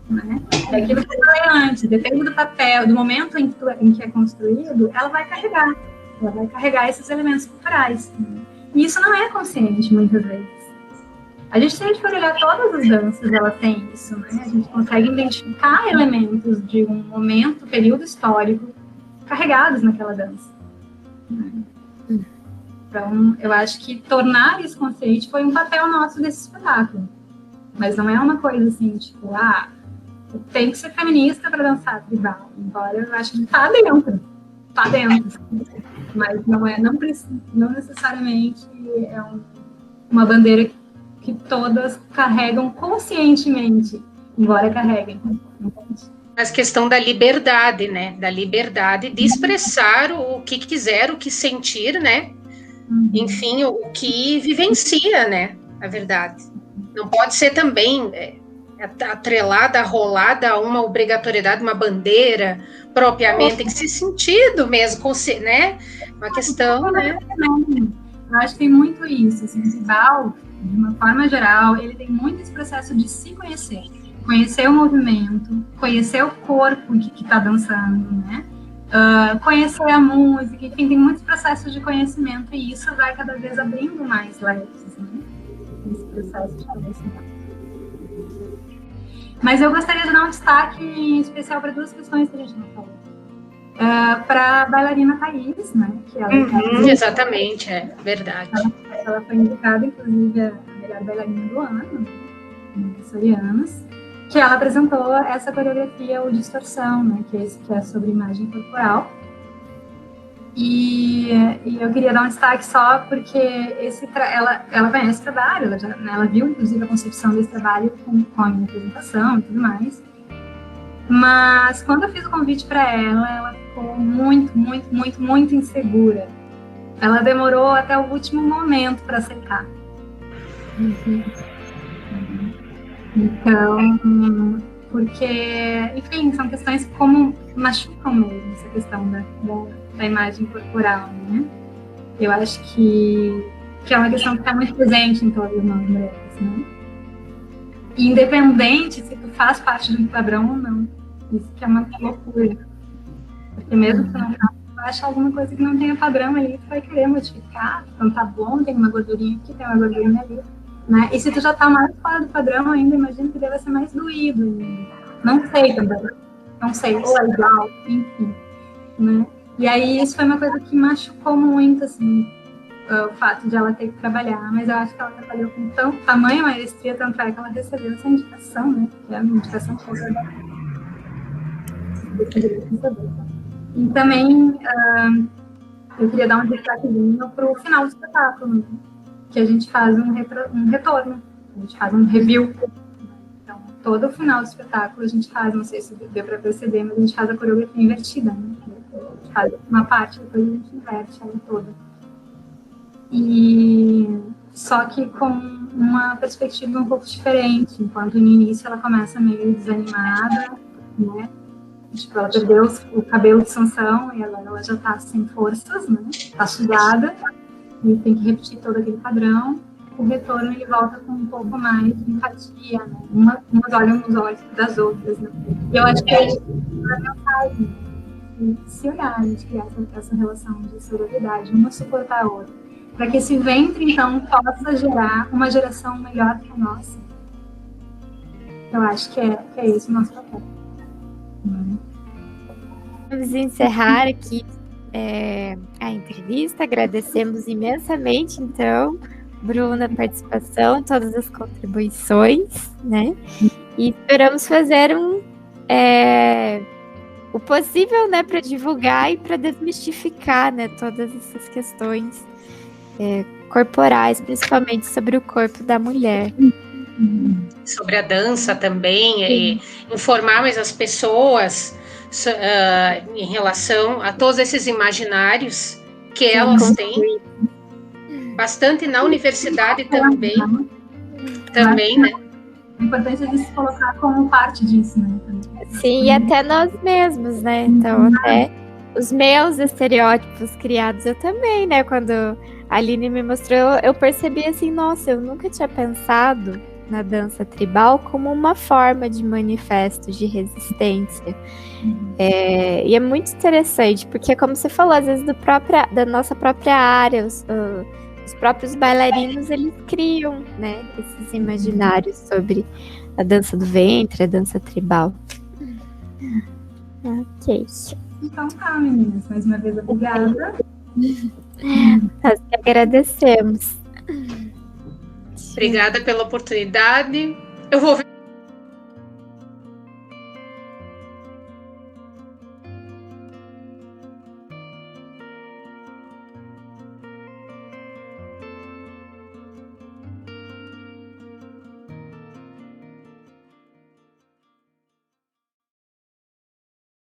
Né? É aquilo que eu falei antes, depende do papel, do momento em que é construído, ela vai carregar esses elementos culturais. Né? E isso não é consciente, muitas vezes. A gente, se a gente for olhar todas as danças, elas têm isso, né? A gente consegue identificar elementos de um momento, período histórico, carregados naquela dança. Então, eu acho que tornar isso consciente foi um papel nosso desse espetáculo. Mas não é uma coisa assim, tipo, tem que ser feminista para dançar tribal. Embora eu acho que tá dentro. Mas não necessariamente é uma bandeira que todas carregam conscientemente, embora carreguem. Mas questão da liberdade, né? Da liberdade de expressar o que quiser, o que sentir, né? Enfim, o que vivencia, né? A verdade. Não pode ser também atrelada, rolada a uma obrigatoriedade, uma bandeira propriamente, tem que ser sentido mesmo, né? Uma questão, né? Eu acho que tem muito isso, assim, o tribal, de uma forma geral, ele tem muito esse processo de se conhecer. Conhecer o movimento, conhecer o corpo que está dançando, né? Conhecer a música, enfim, tem muitos processos de conhecimento e isso vai cada vez abrindo mais leques, né? Esse processo de conhecimento. Mas eu gostaria de dar um destaque especial para duas questões que a gente não falou. Para a bailarina Thaís, né? Que ela exatamente, é verdade. Ela foi indicada, inclusive, a melhor bailarina do ano, Sorianos, que ela apresentou essa coreografia, o Distorção, né? Que é sobre imagem corporal. E eu queria dar um destaque só porque ela conhece o trabalho, ela viu, inclusive, a concepção desse trabalho com a minha apresentação e tudo mais. Mas quando eu fiz o convite para ela ficou muito, muito, muito, muito insegura. Ela demorou até o último momento para aceitar. Então, porque, enfim, são questões como machucam mesmo, essa questão da imagem corporal, né? Eu acho que é uma questão que está muito presente em todas as mulheres, né? E independente se tu faz parte de um padrão ou não. Isso que é uma loucura. Porque mesmo que tu não faça, tu acha alguma coisa que não tenha padrão ali, tu vai querer modificar. Então tá bom, tem uma gordurinha aqui, tem uma gordurinha ali. Né? E se tu já tá mais fora do padrão ainda, imagino que deve ser mais doído ainda. Não sei também. Não sei, ou é igual, enfim. Né? E aí isso foi uma coisa que machucou muito, assim, o fato de ela ter que trabalhar, mas eu acho que ela trabalhou com tamanha maestria, tanto é que ela recebeu essa indicação, né? Que é uma indicação que e também eu queria dar um destaquezinho para o final do espetáculo, né? Que a gente faz um retorno, a gente faz um review. Então, todo o final do espetáculo a gente faz, não sei se deu para perceber, mas a gente faz a coreografia invertida, né? A gente faz uma parte, depois a gente inverte ela toda. E só que com uma perspectiva um pouco diferente, enquanto no início ela começa meio desanimada, né? Tipo, ela perdeu o cabelo de Sansão e agora ela já tá sem forças, né? Tá sugada e tem que repetir todo aquele padrão. O retorno, ele volta com um pouco mais de empatia, né? Umas olham nos olhos das outras, né? E eu acho que é fundamental, né? Se olhar, a gente criar essa relação de sororidade, uma suportar a outra, para que esse ventre, então, possa gerar uma geração melhor que a nossa. Eu acho que é esse o nosso papel. Vamos encerrar aqui a entrevista. Agradecemos imensamente, então, Bruna, a participação, todas as contribuições, né? E esperamos fazer o possível, né, para divulgar e para desmistificar, né, todas essas questões corporais, principalmente sobre o corpo da mulher. Sobre a dança também, e informar mais as pessoas em relação a todos esses imaginários que elas têm, bastante na universidade também, né? A importância de se colocar como parte disso, né? Sim, e até nós mesmos, né? Então, até os meus estereótipos criados, eu também, né? Quando a Aline me mostrou, eu percebi assim, nossa, eu nunca tinha pensado na dança tribal como uma forma de manifesto de resistência. E é muito interessante, porque como você falou, às vezes da nossa própria área, os próprios bailarinos, eles criam, né, esses imaginários sobre a dança do ventre, a dança tribal. Ok. Então tá, meninas, mais uma vez obrigada. Nós que agradecemos. Obrigada pela oportunidade. Eu vou ver